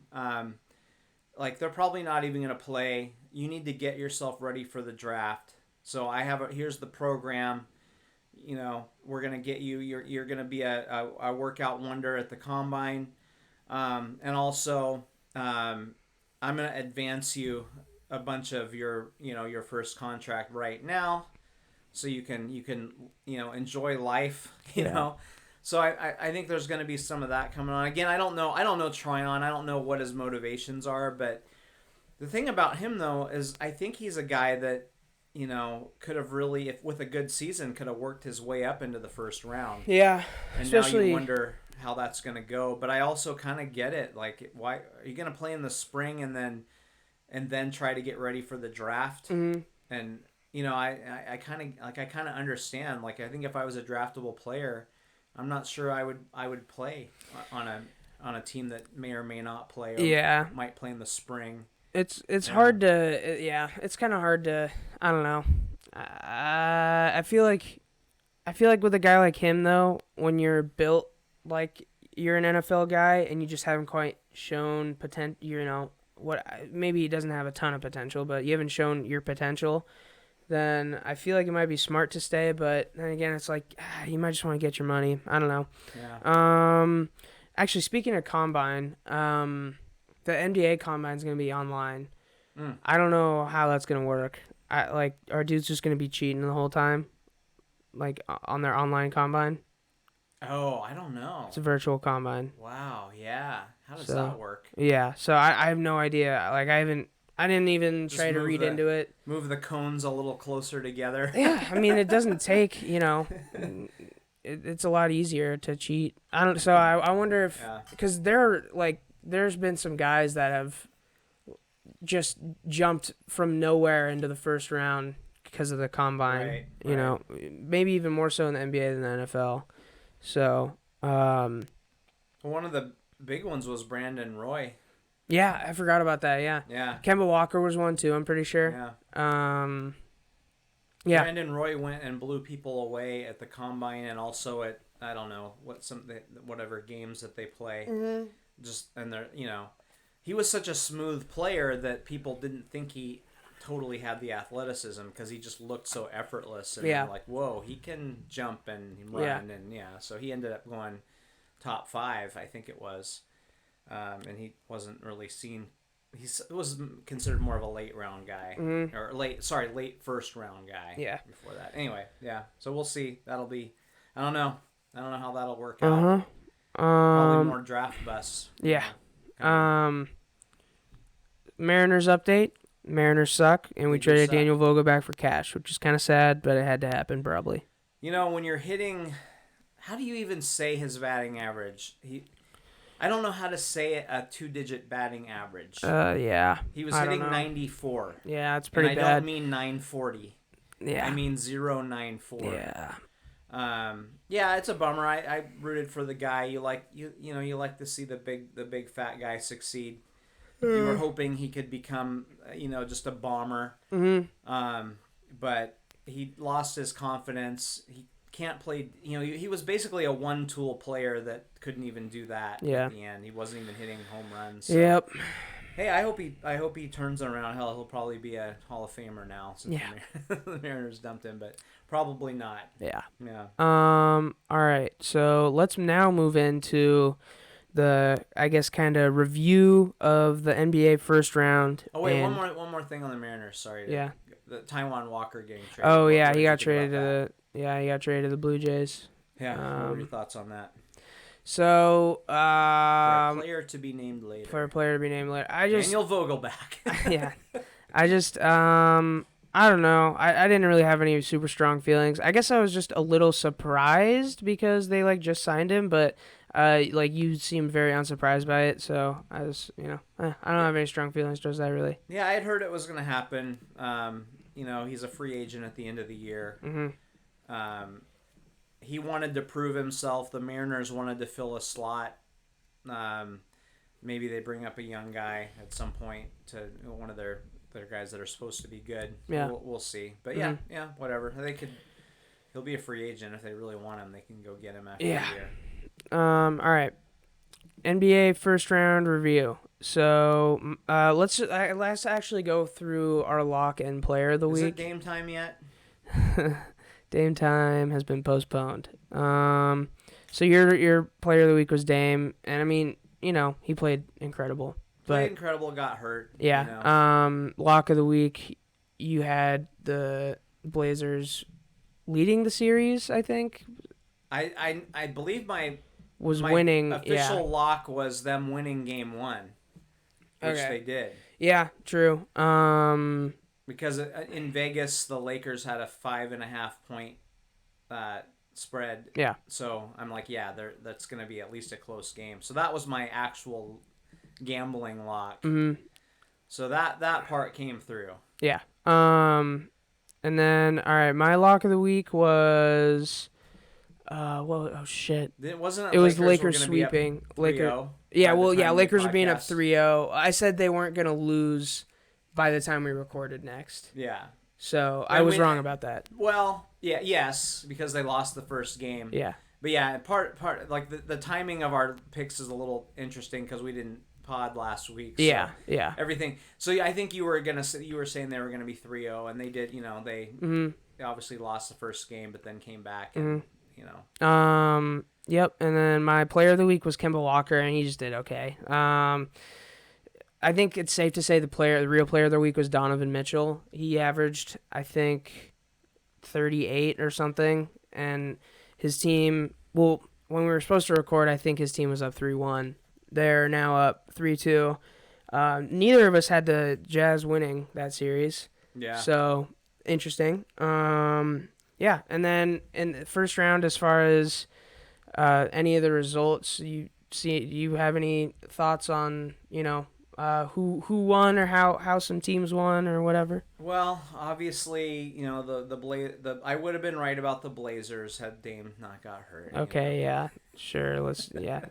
like they're probably not even going to play. You need to get yourself ready for the draft. So here's the program. We're going to get you. You're going to be a workout wonder at the combine, and also I'm going to advance you a bunch of your first contract right now, so you can enjoy life. So I think there's going to be some of that coming on. Again, I don't know Tryon. I don't know what his motivations are, but the thing about him though is I think he's a guy that could have really, if with a good season, could have worked his way up into the first round. Yeah, and especially now you wonder how that's going to go. But I also kind of get it. Like, why are you going to play in the spring and then try to get ready for the draft? Mm-hmm. And I kind of understand. Like, I think if I was a draftable player, I'm not sure I would play on a team that may or may not play. Or might play in the spring. It's hard to it's kind of hard to, I don't know. I feel like with a guy like him though, when you're built like you're an NFL guy and you just haven't quite shown potential, maybe he doesn't have a ton of potential, but you haven't shown your potential, then I feel like it might be smart to stay. But then again, it's like you might just want to get your money. I don't know. Yeah. Actually, speaking of combine, the NBA combine is gonna be online. I don't know how that's gonna work. Are dudes just gonna be cheating the whole time, like on their online combine? Oh, I don't know. It's a virtual combine. Wow. Yeah. How does that work? Yeah. So I have no idea. Like I didn't even Just try to read into it. Move the cones a little closer together. Yeah. I mean, it doesn't take. It's a lot easier to cheat. I wonder if because there's been some guys that have just jumped from nowhere into the first round because of the combine. Right. Maybe even more so in the NBA than the NFL. So, one of the big ones was Brandon Roy. Yeah, I forgot about that. Yeah. Yeah. Kemba Walker was one too. I'm pretty sure. Yeah. Yeah. Brandon Roy went and blew people away at the combine and also at I don't know whatever games that they play. Mm-hmm. Just and they're he was such a smooth player that people didn't think he totally had the athleticism because he just looked so effortless and Yeah. they're like, whoa, he can jump and Yeah. run and so he ended up going top 5, I think it was, and he wasn't really seen. He was considered more of a late round guy, Mm-hmm. or late first round guy. Yeah. Before that, anyway, yeah. So we'll see. That'll be, I don't know. I don't know how that'll work out. Uh-huh. Probably more draft busts. Yeah. Coming. Mariners update. Mariners suck, and we They do traded suck. Daniel Vogel back for cash, which is kind of sad, but it had to happen probably. When you're hitting, how do you even say his batting average? I don't know how to say it, a 2-digit batting average. Yeah. He was I hitting don't know. 94. Yeah, it's pretty and I bad. don't mean 940. Yeah. I mean 094. Yeah. Yeah, it's a bummer. I rooted for the guy. You like to see the big fat guy succeed. You were hoping he could become just a bomber. Mm-hmm. But he lost his confidence. He can't play. He was basically a one-tool player that couldn't even do that at the end. He wasn't even hitting home runs. So. Yep. Hey, I hope he turns it around. Hell, he'll probably be a Hall of Famer now since the Mariners dumped him, but probably not. Yeah. Yeah. All right. So let's now move into the, I guess, kind of review of the NBA first round. Oh wait, one more thing on the Mariners. Sorry. Yeah. The Taiwan Walker getting traded. Oh yeah, What he did got you think traded to about he got traded to the Blue Jays. that? Yeah. What were your thoughts on that? So For a player to be named later. for a player to be named later, Daniel Vogelback. yeah, I just I don't know. I didn't really have any super strong feelings. I guess I was just a little surprised because they just signed him, but you seemed very unsurprised by it. So I was I don't have any strong feelings towards that really. Yeah, I had heard it was going to happen. He's a free agent at the end of the year. Mm-hmm. He wanted to prove himself. The Mariners wanted to fill a slot. Maybe they bring up a young guy at some point to one of their guys that are supposed to be good. Yeah. We'll see. But Mm-hmm. yeah, whatever. He'll be a free agent if they really want him. They can go get him after Yeah. the year. All right. NBA first round review. So let's actually go through our lock and player of the Is it week. Dame time yet? Dame time has been postponed. So your player of the week was Dame, and I mean, he played incredible. Played incredible, got hurt. Yeah. Lock of the week, you had the Blazers leading the series, I think. I believe my winning. official lock was them winning game 1, which Okay. they did. Yeah, true. Because in Vegas, the Lakers had a 5.5 point spread. Yeah. So I'm like, that's going to be at least a close game. So that was my actual gambling lock. Mm-hmm. So that part came through. Yeah. And then all right, my lock of the week was oh shit. It wasn't. It was the Lakers sweeping. Lakers. Yeah, Lakers are being up 3-0. I said they weren't going to lose by the time we recorded next. Yeah. So I was wrong about that. Well, yes, because they lost the first game. Yeah. But yeah, part like the timing of our picks is a little interesting because we didn't pod last week. So Yeah. everything. So I think you were saying they were gonna be 3-0, and they did. They obviously lost the first game, but then came back and Yep. And then my player of the week was Kemba Walker, and he just did okay. I think it's safe to say the real player of the week was Donovan Mitchell. He averaged, I think, 38 or something, and his team. Well, when we were supposed to record, I think his team was up 3-1. They're now up 3-2. Neither of us had the Jazz winning that series. Yeah. So interesting. Yeah, and then in the first round, as far as any of the results, you have any thoughts on who won or how some teams won or whatever? Well, obviously, I would have been right about the Blazers had Dame not got hurt. Okay, yeah, sure.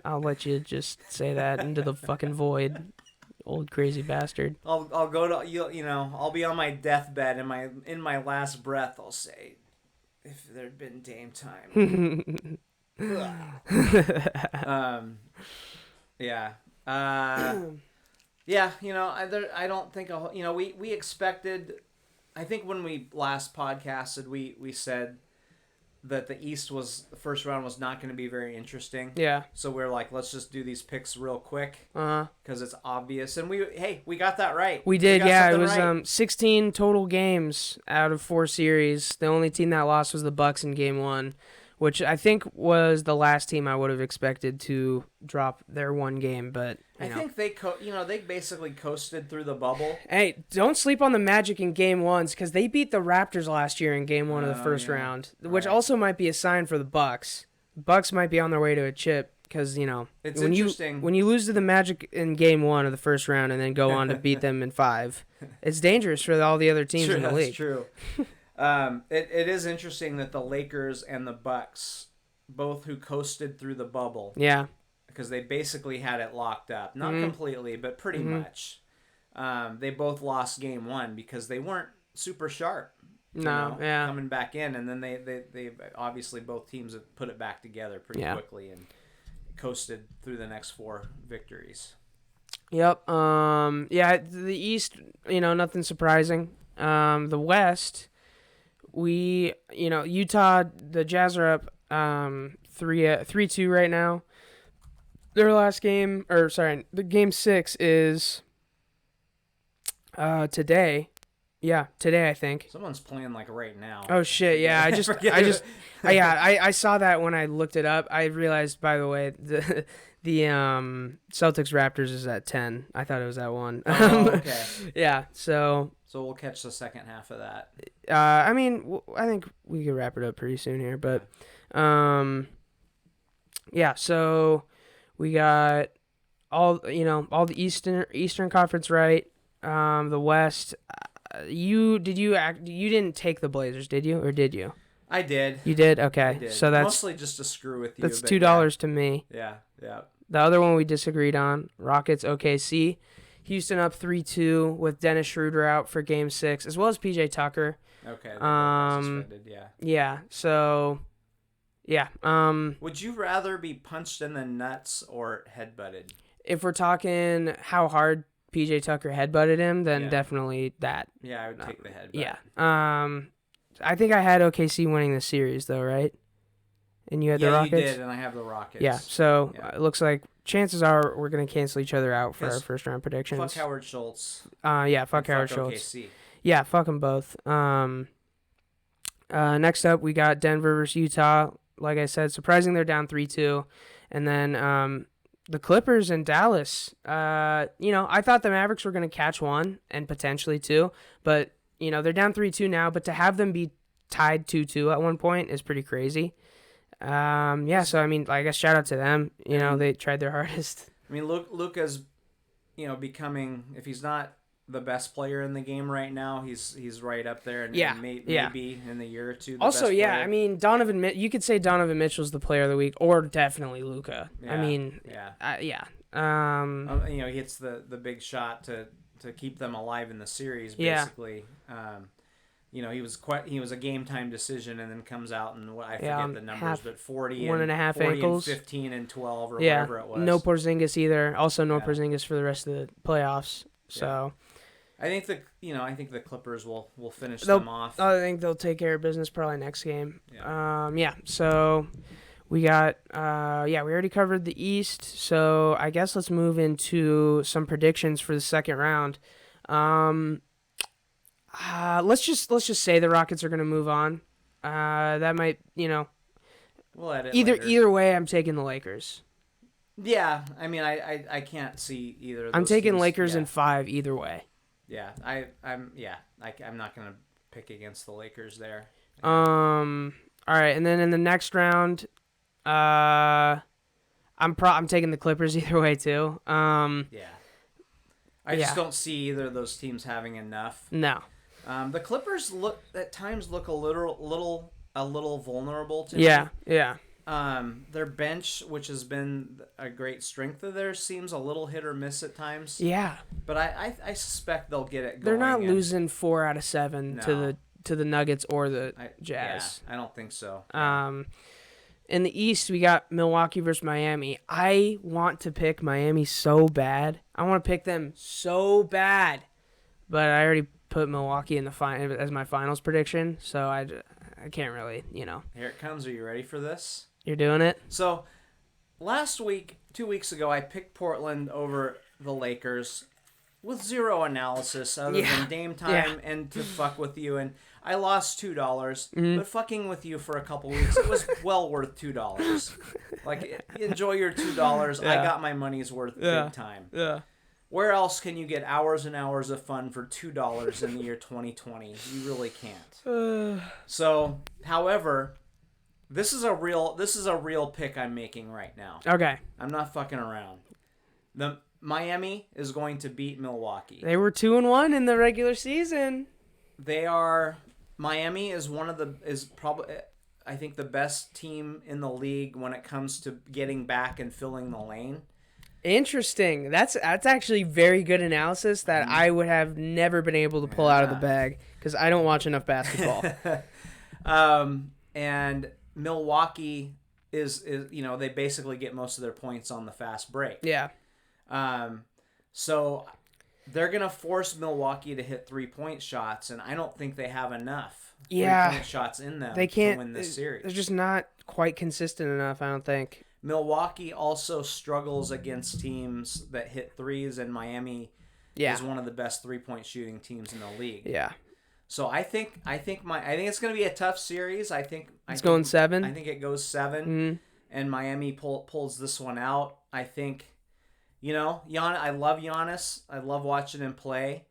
I'll let you just say that into the fucking void. Old crazy bastard. I'll go to I'll be on my deathbed in my last breath. I'll say, if there'd been Dame time. Yeah. Yeah. I don't think we expected. I think when we last podcasted, we said that the first round was not going to be very interesting. Yeah. So we're like, let's just do these picks real quick Uh-huh. because it's obvious, and we got that right. We did, yeah. It was right. 16 total games out of 4 series. The only team that lost was the Bucks in Game 1, which I think was the last team I would have expected to drop their one game. But I think they basically coasted through the bubble. Hey, don't sleep on the Magic in Game 1s because they beat the Raptors last year in Game 1 of the first round, which also might be a sign for the Bucks. Bucks might be on their way to a chip. Because, it's interesting. When you lose to the Magic in Game 1 of the first round and then go on to beat them in 5, it's dangerous for all the other teams in the league. That's true. It is interesting that the Lakers and the Bucks, both who coasted through the bubble, because they basically had it locked up. Not completely, but pretty much. They both lost Game 1 because they weren't super sharp. Coming back in, and then they obviously both teams have put it back together pretty quickly and coasted through the next 4 victories. Yep. The East, nothing surprising. The West, Utah, the Jazz are up 3-2 right now. Their last game, the Game 6 is today. Yeah, today I think. Someone's playing like right now. Oh shit! Yeah, I saw that when I looked it up. I realized, by the way, the Celtics Raptors is at 10. I thought it was at 1. Oh, okay. Yeah, so we'll catch the second half of that. I think we could wrap it up pretty soon here, but so we got all the Eastern Conference right. The West. You didn't take the Blazers, did you, or did you? I did. You did? Okay. I did. So that's mostly just to screw with you. That's $2 to me. Yeah. The other one we disagreed on, Rockets OKC. Houston up 3-2 with Dennis Schroeder out for Game 6, as well as PJ Tucker. Okay. Suspended, yeah. Yeah. So, yeah. Would you rather be punched in the nuts or headbutted? If we're talking how hard PJ Tucker headbutted him, then definitely that. Yeah, I would take the headbutt. Yeah. I think I had OKC winning the series, though, right? And you had the Rockets? Yeah, you did, and I have the Rockets. Yeah, so it looks like chances are we're going to cancel each other out for our first-round predictions. Fuck Howard Schultz. Fuck Howard Schultz. OKC. Yeah, fuck them both. Next up, we got Denver versus Utah. Like I said, surprising they're down 3-2. And then the Clippers and Dallas. I thought the Mavericks were going to catch one and potentially two, but they're down 3-2 now. But to have them be tied 2-2 at one point is pretty crazy. So I guess shout out to them. They tried their hardest. I mean, Luka's, becoming, if he's not the best player in the game right now, he's right up there, and maybe in the year or two. Also, best player. I mean, you could say Donovan Mitchell's the player of the week, or definitely Luka. Yeah, I mean, he hits the big shot to keep them alive in the series, basically. He was a game time decision, and then comes out and I forget the numbers, but 40 ankles, and 15 and 12 or whatever it was. No Porzingis either. Also no Porzingis for the rest of the playoffs. So I think the Clippers will finish them off. I think they'll take care of business probably next game. So we got we already covered the East, so I guess let's move into some predictions for the second round. Let's just say the Rockets are going to move on. That might, we'll edit either way, I'm taking the Lakers. Yeah, I mean, I can't see either of those I'm taking teams. Lakers in 5 either way. Yeah, I'm not going to pick against the Lakers there. All right, and then in the next round, I'm taking the Clippers either way too. I just don't see either of those teams having enough. No. The Clippers at times look a little vulnerable to me. Yeah. their bench, which has been a great strength of theirs, seems a little hit or miss at times. Yeah. But I suspect they'll get it going. They're not losing 4 out of 7 No. to the Nuggets or the Jazz. Yeah, I don't think so. In the East, we got Milwaukee versus Miami. I want to pick Miami so bad. I want to pick them so bad. But I already put Milwaukee in the as my finals prediction, so I can't really, Here it comes. Are you ready for this? You're doing it? So, last week, 2 weeks ago, I picked Portland over the Lakers with zero analysis other than Dame time and to fuck with you. And I lost $2, but fucking with you for a couple weeks, it was well worth $2. Like, enjoy your $2. I got my money's worth big time. Yeah. Where else can you get hours and hours of fun for $2 in the year 2020? You really can't. So, however, this is a real pick I'm making right now. Okay. I'm not fucking around. The Miami is going to beat Milwaukee. They were 2-1 in the regular season. Miami is probably, I think, the best team in the league when it comes to getting back and filling the lane. Interesting. That's actually very good analysis that I would have never been able to pull out of the bag because I don't watch enough basketball. And Milwaukee is they basically get most of their points on the fast break. Yeah. So they're gonna force Milwaukee to hit 3-point shots, and I don't think they have enough 3-point shots in them to win this series. They're just not quite consistent enough, I don't think. Milwaukee also struggles against teams that hit threes, and Miami is one of the best 3-point shooting teams in the league. Yeah. So I think it's going to be a tough series. I think going 7. I think it goes 7, and Miami pulls this one out. I think, I love Giannis. I love watching him play,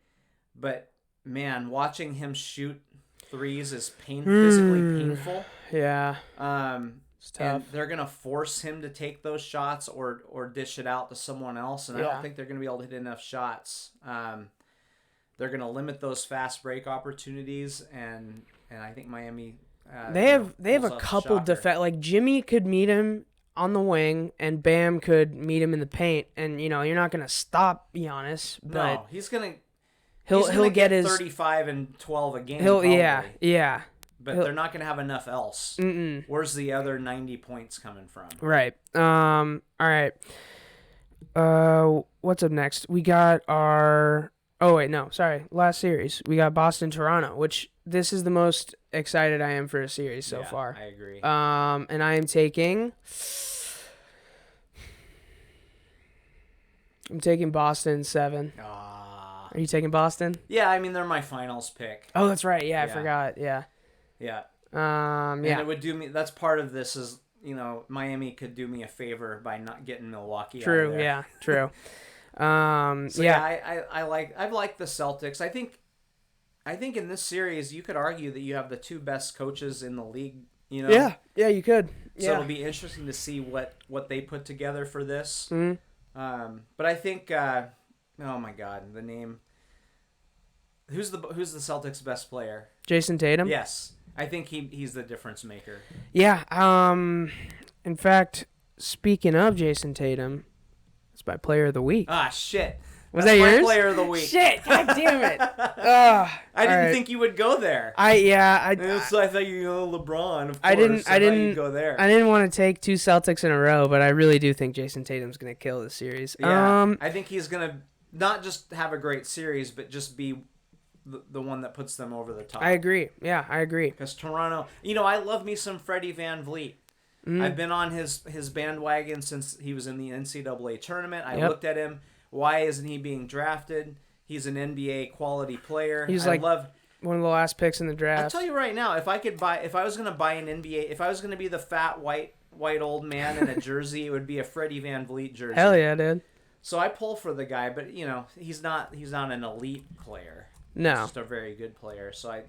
but man, watching him shoot threes is physically painful. Yeah. It's tough. And they're going to force him to take those shots or dish it out to someone else, and I don't think they're going to be able to hit enough shots. They're going to limit those fast break opportunities, and I think Miami. They have a couple like Jimmy could meet him on the wing, and Bam could meet him in the paint, and you're not going to stop Giannis, but no, he's going to he'll get his 35 and 12 a game. Yeah. But they're not going to have enough else. Where's the other 90 points coming from? Right. All right. What's up next? We got our. Oh wait, no, sorry. Last series, we got Boston-Toronto, which this is the most excited I am for a series so far. I agree. And I am taking. I'm taking Boston 7. Are you taking Boston? Yeah, I mean they're my finals pick. Oh, that's right. Yeah, I forgot. Yeah. Yeah. And it would do me. That's part of this is Miami could do me a favor by not getting Milwaukee. True. Out of there. Yeah. True. I've liked the Celtics. I think in this series you could argue that you have the 2 best coaches in the league. Yeah, you could. So it'll be interesting to see what they put together for this. But I think, oh my God, the name. Who's the Celtics' best player? Jason Tatum. Yes, I think he's the difference maker. Yeah. In fact, speaking of Jason Tatum. It's my player of the week. Ah, shit. Was that yours? Player of the week. Shit, god damn it. I didn't think you would go there. I thought you were LeBron, of course. I didn't go there. I didn't want to take 2 Celtics in a row, but I really do think Jason Tatum's going to kill this series. Yeah, I think he's going to not just have a great series, but just be the one that puts them over the top. I agree. Yeah, I agree. Because Toronto, I love me some Freddie Van Vliet. I've been on his bandwagon since he was in the NCAA tournament. I looked at him. Why isn't he being drafted? He's an NBA quality player. He's one of the last picks in the draft. I'll tell you right now, if I was going to buy an NBA, if I was going to be the fat white old man in a jersey, it would be a Freddie Van Vliet jersey. Hell yeah, dude. So I pull for the guy, but he's not an elite player. No. He's just a very good player. So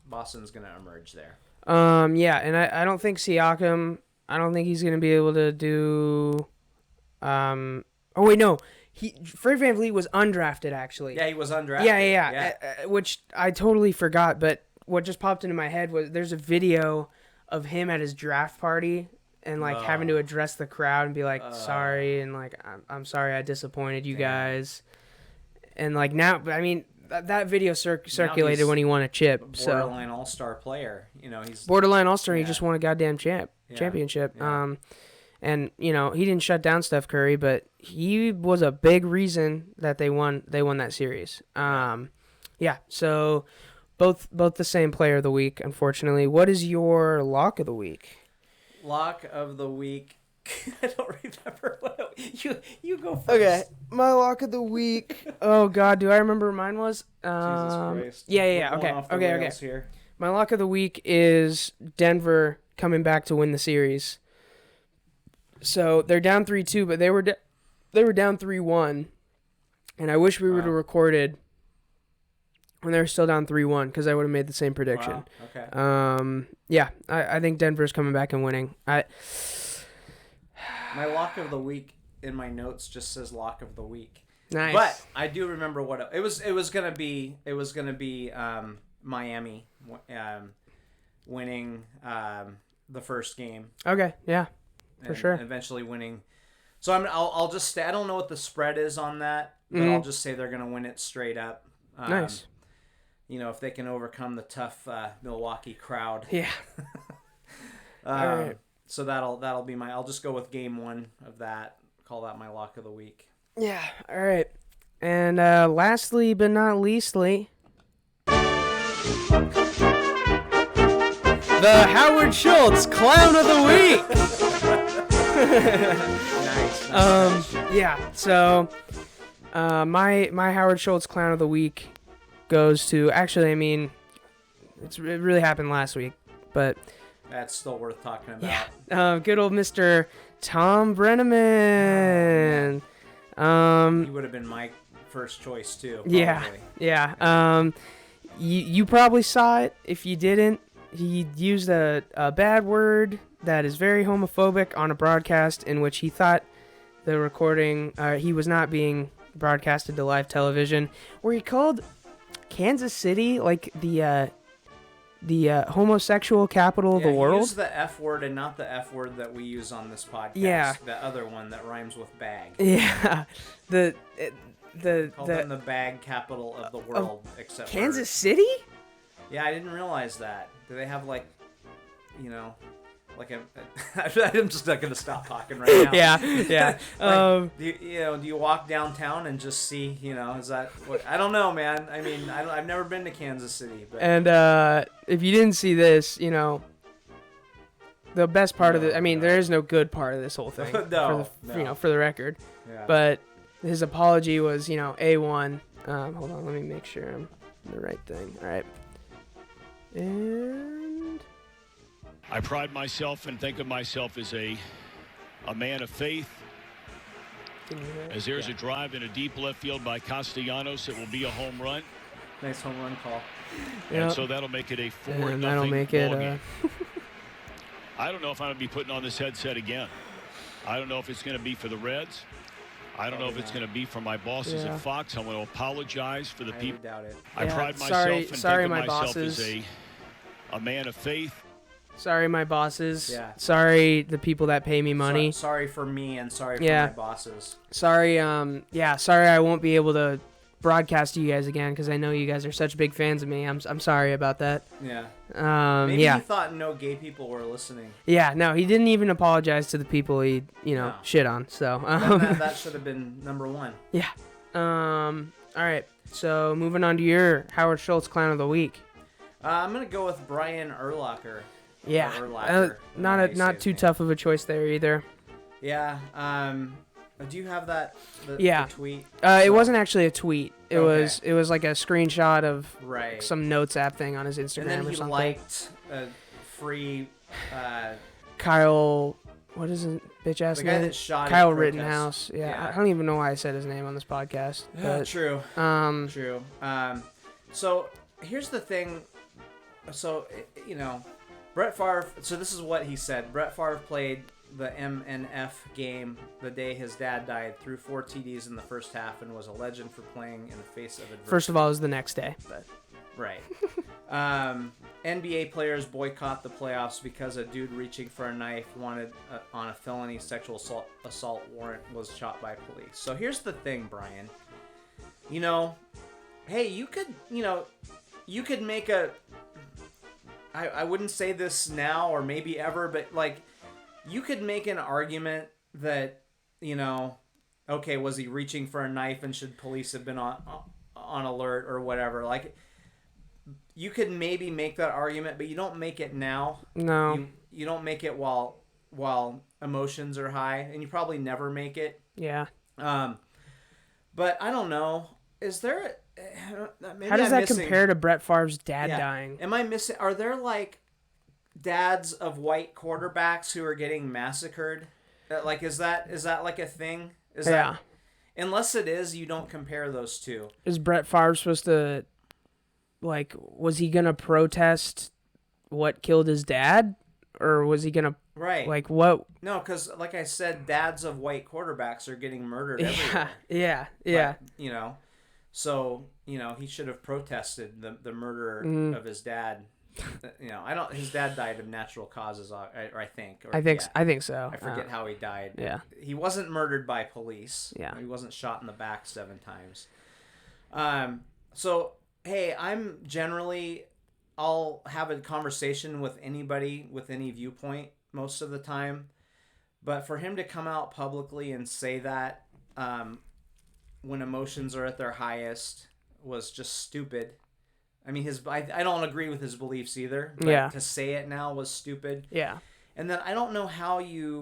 Boston's going to emerge there. Yeah, and I don't think Siakam. I don't think he's going to be able to do. Oh wait, no. Fred VanVleet was undrafted actually. Yeah, he was undrafted. Yeah. Which I totally forgot, but what just popped into my head was there's a video of him at his draft party and like having to address the crowd and be like sorry and like I'm sorry I disappointed you guys. And like now, I mean that video circulated when he won a chip. Borderline all-star player. He's borderline all-star. He just won a goddamn championship. Yeah. And he didn't shut down Steph Curry, but he was a big reason that they won that series. So both the same player of the week, unfortunately. What is your lock of the week? Lock of the week. I don't remember what you go first. Okay, my lock of the week. Oh God, do I remember what mine was? Jesus Christ. Yeah. Okay. Here. My lock of the week is Denver coming back to win the series. So they're down 3-2, but they were down 3-1, and I wish we would have recorded when they were still down 3-1 because I would have made the same prediction. Wow. Okay. I think Denver's coming back and winning. My lock of the week in my notes just says lock of the week. Nice. But I do remember what it was. It was gonna be Miami winning the first game. Okay. Yeah. For sure. Eventually winning. So I'll just stay. I don't know what the spread is on that, but I'll just say they're gonna win it straight up. Nice. If they can overcome the tough Milwaukee crowd. Yeah. All right. So that'll be I'll just go with game 1 of that. Call that my lock of the week. Yeah. All right. And lastly but not leastly, the Howard Schultz Clown of the Week. Nice. Yeah. So my Howard Schultz Clown of the Week goes to, actually, I mean, it really happened last week, but that's still worth talking about. Yeah. Good old Mr. Tom Brenneman. He would have been my first choice too. Probably. Yeah. You probably saw it. If you didn't, he used a bad word that is very homophobic on a broadcast in which he thought the recording, he was not being broadcasted to live television, where he called Kansas City like the homosexual capital of the world. He used the F word and not the F word that we use on this podcast. Yeah. The other one that rhymes with bag. Yeah. Called them the bag capital of the world, except Kansas City? Yeah, I didn't realize that. Do they have like I'm just not gonna stop talking right now. Yeah. Do you walk downtown and just see, is that what? I don't know, man. I mean, I've never been to Kansas City, but and if you didn't see this, the best part of it, I mean, there is no good part of this whole thing. For the record. Yeah. But his apology was, A1. Hold on, let me make sure I'm the right thing. All right. And I pride myself and think of myself as a man of faith. As there's a drive in a deep left field by Castellanos, it will be a home run. Nice home run call. And so that'll make it a 4-0 and that'll make it. game. I don't know if I'm going to be putting on this headset again. I don't know if it's going to be for the Reds. I don't know if it's going to be for my bosses at Fox. I want to apologize for the people. I doubt it. I pride myself and think of myself bosses. as a man of faith. Sorry, my bosses. Yeah. Sorry, the people that pay me money. Sorry for me and sorry for my bosses. Sorry, sorry I won't be able to broadcast to you guys again because I know you guys are such big fans of me. I'm sorry about that. Yeah. Maybe he thought no gay people were listening. Yeah, no, he didn't even apologize to the people he, shit on. So that should have been number 1. Yeah. All right. So moving on to your Howard Schultz Clown of the Week. I'm gonna go with Brian Urlacher. Yeah. Not too tough of a choice there either. Yeah. Do you have that? The tweet. It wasn't actually a tweet. It was like a screenshot of some notes app thing on his Instagram and then or something. He liked a free. Kyle, what is it? Bitch ass name. Kyle Rittenhouse. Yeah, I don't even know why I said his name on this podcast. But, true. True. So here's the thing. So Brett Favre. So this is what he said. Brett Favre played the MNF game the day his dad died, threw 4 TDs in the first half, and was a legend for playing in the face of adversity. First of all, it was the next day, but Right. NBA players boycott the playoffs because a dude reaching for a knife wanted on a felony sexual assault warrant was shot by police. So here's the thing, Brian. Hey, you could make a... I wouldn't say this now or maybe ever, but, like, you could make an argument that, okay, was he reaching for a knife and should police have been on alert or whatever? Like, you could maybe make that argument, but you don't make it now. No. You don't make it while emotions are high, and you probably never make it. Yeah. But I don't know. Is there... maybe How does I'm that missing... compare to Brett Favre's dad dying? Am I missing... Are there, like, dads of white quarterbacks who are getting massacred? Like, is that like a thing? Yeah. Unless it is, you don't compare those two. Is Brett Favre supposed to... Like, was he going to protest what killed his dad? Or was he going to... Right. Like, what... No, because, like I said, dads of white quarterbacks are getting murdered everywhere. Yeah. But, so, he should have protested the murder of his dad. His dad died of natural causes, I think. I think so. I forget how he died. Yeah. He wasn't murdered by police. Yeah. He wasn't shot in the back 7 times. So, hey, I'll have a conversation with anybody with any viewpoint most of the time. But for him to come out publicly and say that when emotions are at their highest was just stupid. I mean, I don't agree with his beliefs either. But to say it now was stupid. Yeah. And then I don't know how he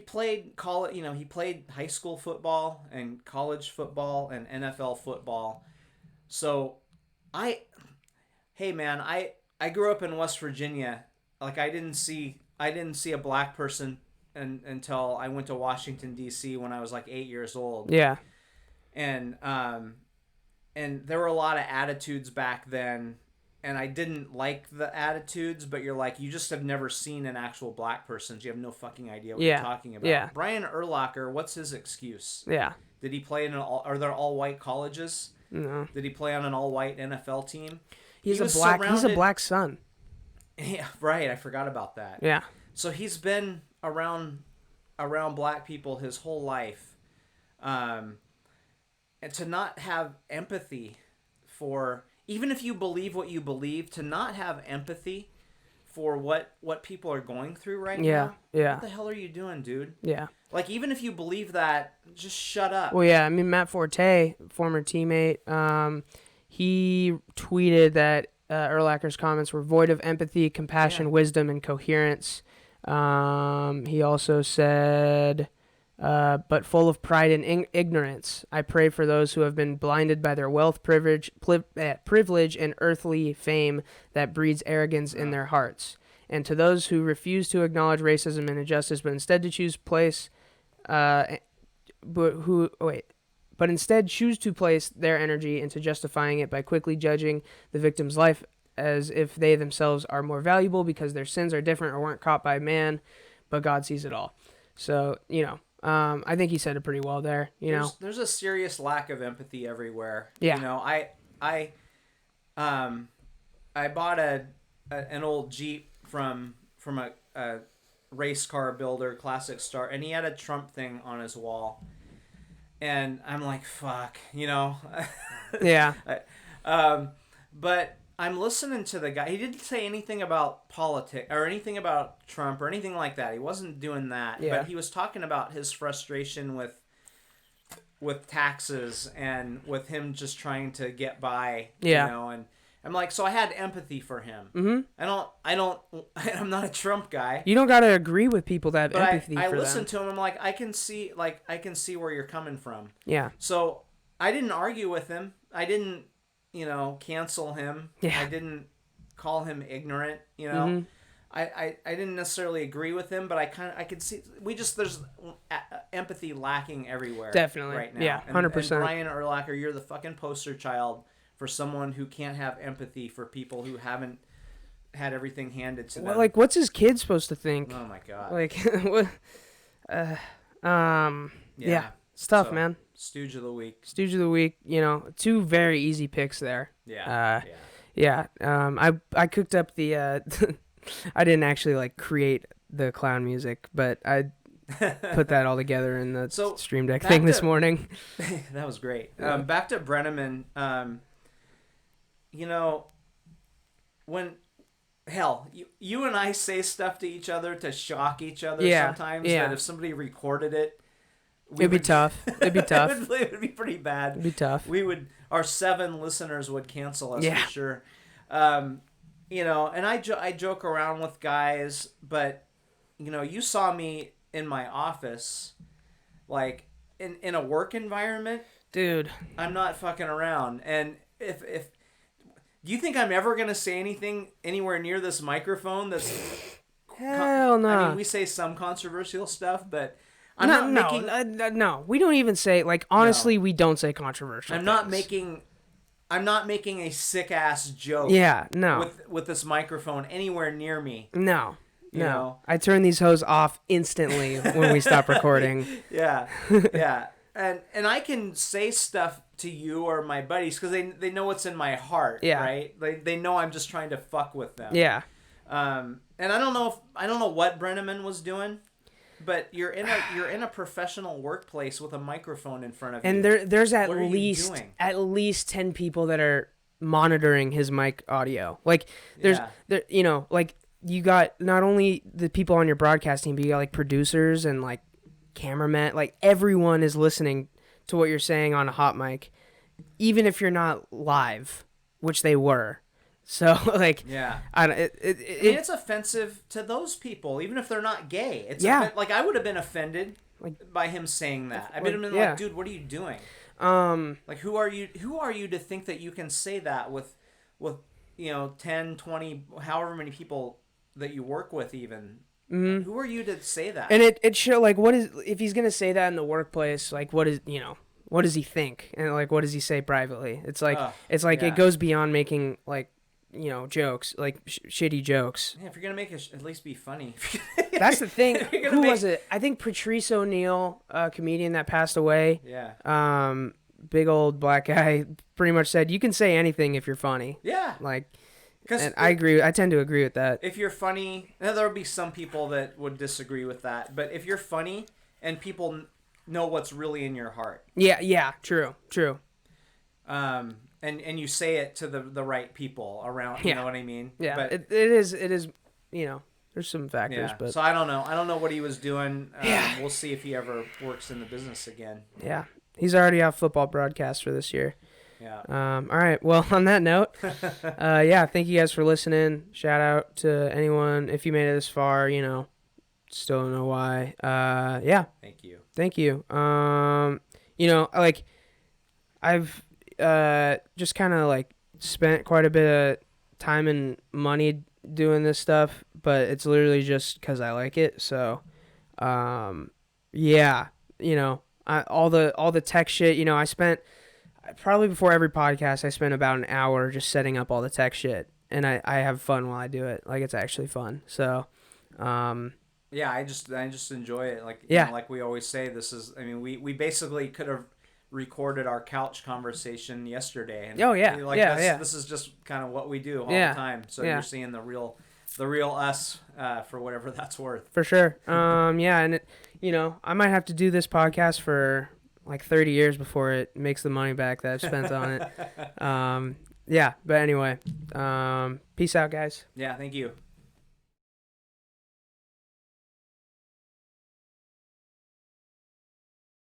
played he played high school football and college football and NFL football. So hey man, I grew up in West Virginia. Like I didn't see a black person until I went to Washington D.C. when I was like 8 years old. Yeah. And there were a lot of attitudes back then, and I didn't like the attitudes, but you're like, you just have never seen an actual black person. So you have no fucking idea what you're talking about. Yeah. Brian Urlacher, what's his excuse? Yeah. Did he play are there all white colleges? No. Did he play on an all white NFL team? He's a black son. Yeah, right. I forgot about that. Yeah. So he's been around black people his whole life. And to not have empathy for, even if you believe what you believe, to not have empathy for what people are going through right now. Yeah. What the hell are you doing, dude? Yeah. Like, even if you believe that, just shut up. Well, yeah. I mean, Matt Forte, former teammate, he tweeted that Urlacher's comments were void of empathy, compassion, wisdom, and coherence. He also said, but full of pride and ignorance. I pray for those who have been blinded by their wealth, privilege, and earthly fame that breeds arrogance in their hearts. And to those who refuse to acknowledge racism and injustice, but instead choose to place their energy into justifying it by quickly judging the victim's life as if they themselves are more valuable because their sins are different or weren't caught by man, but God sees it all. So, I think he said it pretty well there. There's a serious lack of empathy everywhere. Yeah. I bought an old Jeep from a race car builder, Classic Star, and he had a Trump thing on his wall, and I'm like, fuck, Yeah. But I'm listening to the guy. He didn't say anything about politics or anything about Trump or anything like that. He wasn't doing that. Yeah. But he was talking about his frustration with taxes and with him just trying to get by. Yeah. And I'm like, so I had empathy for him. Mm-hmm. I'm not a Trump guy. You don't got to agree with people that have But empathy for I them. listened to him. I'm like, I can see where you're coming from. Yeah. So I didn't argue with him. I didn't, cancel him. Yeah. I didn't call him ignorant. Mm-hmm. I didn't necessarily agree with him, but I could see there's empathy lacking everywhere. Definitely. Right now. Yeah. 100%. And Brian Urlacher, you're the fucking poster child for someone who can't have empathy for people who haven't had everything handed to them. Well, like, what's his kid supposed to think? Oh my god. Like, what? Yeah. It's tough, man. Stooge of the week. Stooge of the week. You know, 2 very easy picks there. Yeah. Yeah. I cooked up the. I didn't actually like create the clown music, but I put that all together in the Stream Deck thing this morning. That was great. Yeah. Back to Brenneman. You know, when you and I say stuff to each other to shock each other sometimes. Yeah. That if somebody recorded it, it'd be tough. It'd be tough. it would be pretty bad. It'd be tough. Our 7 listeners would cancel us for sure. You know, and I joke around with guys, but you know, you saw me in my office, like in a work environment, dude. I'm not fucking around. And if do you think I'm ever gonna say anything anywhere near this microphone? That's hell no. I mean, we say some controversial stuff, but no. We don't even say, like, honestly, we don't say controversial. I'm not making a sick ass joke. Yeah, no. With this microphone anywhere near me. No. You know? I turn these hoes off instantly when we stop recording. Yeah. And I can say stuff to you or my buddies because they know what's in my heart. Yeah. Right. They know I'm just trying to fuck with them. Yeah. And I don't know what Brenneman was doing, but you're in a professional workplace with a microphone in front of you. And there's at least 10 people that are monitoring his mic audio. Like there, you know, like you got not only the people on your broadcast team, but you got like producers and like cameramen. Like everyone is listening to what you're saying on a hot mic, even if you're not live, which they were. So like, I mean, it's offensive to those people, even if they're not gay. It's like I would have been offended by him saying that. I would have been like, dude, what are you doing? Like, who are you to think that you can say that with you know 10, 20, however many people that you work with even. Mm-hmm. Who are you to say that? And it show like what is if he's gonna say that in the workplace, like what does he think, and like what does he say privately? It's like it goes beyond making like, you know, jokes, like shitty jokes. Yeah, if you're gonna make it, at least be funny. That's the thing. Who was it? I think Patrice O'Neal, a comedian that passed away. Yeah. Big old black guy, pretty much said you can say anything if you're funny. Yeah. Like, and I agree. I tend to agree with that. If you're funny, now there would be some people that would disagree with that. But if you're funny and people know what's really in your heart. Yeah. True. And you say it to the right people around, you know what I mean? Yeah, but it is, you know, there's some factors, but... So I don't know what he was doing. We'll see if he ever works in the business again. Yeah, he's already off football broadcast for this year. Yeah. All right, well, on that note, thank you guys for listening. Shout out to anyone, if you made it this far, you know, still don't know why. Thank you. You know, like, I've... just kind of like spent quite a bit of time and money doing this stuff, but it's literally just because I like it. So, you know, all the tech shit, you know, I spent probably before every podcast, I spent about an hour just setting up all the tech shit, and I have fun while I do it. Like, it's actually fun. So, I just enjoy it. Like, you know, like we always say, we basically could have recorded our couch conversation yesterday, and this is just kind of what we do all the time. So you're seeing the real us, for whatever that's worth. For sure. And it, you know, I might have to do this podcast for like 30 years before it makes the money back that I've spent on it. But anyway, peace out, guys. Yeah, thank you.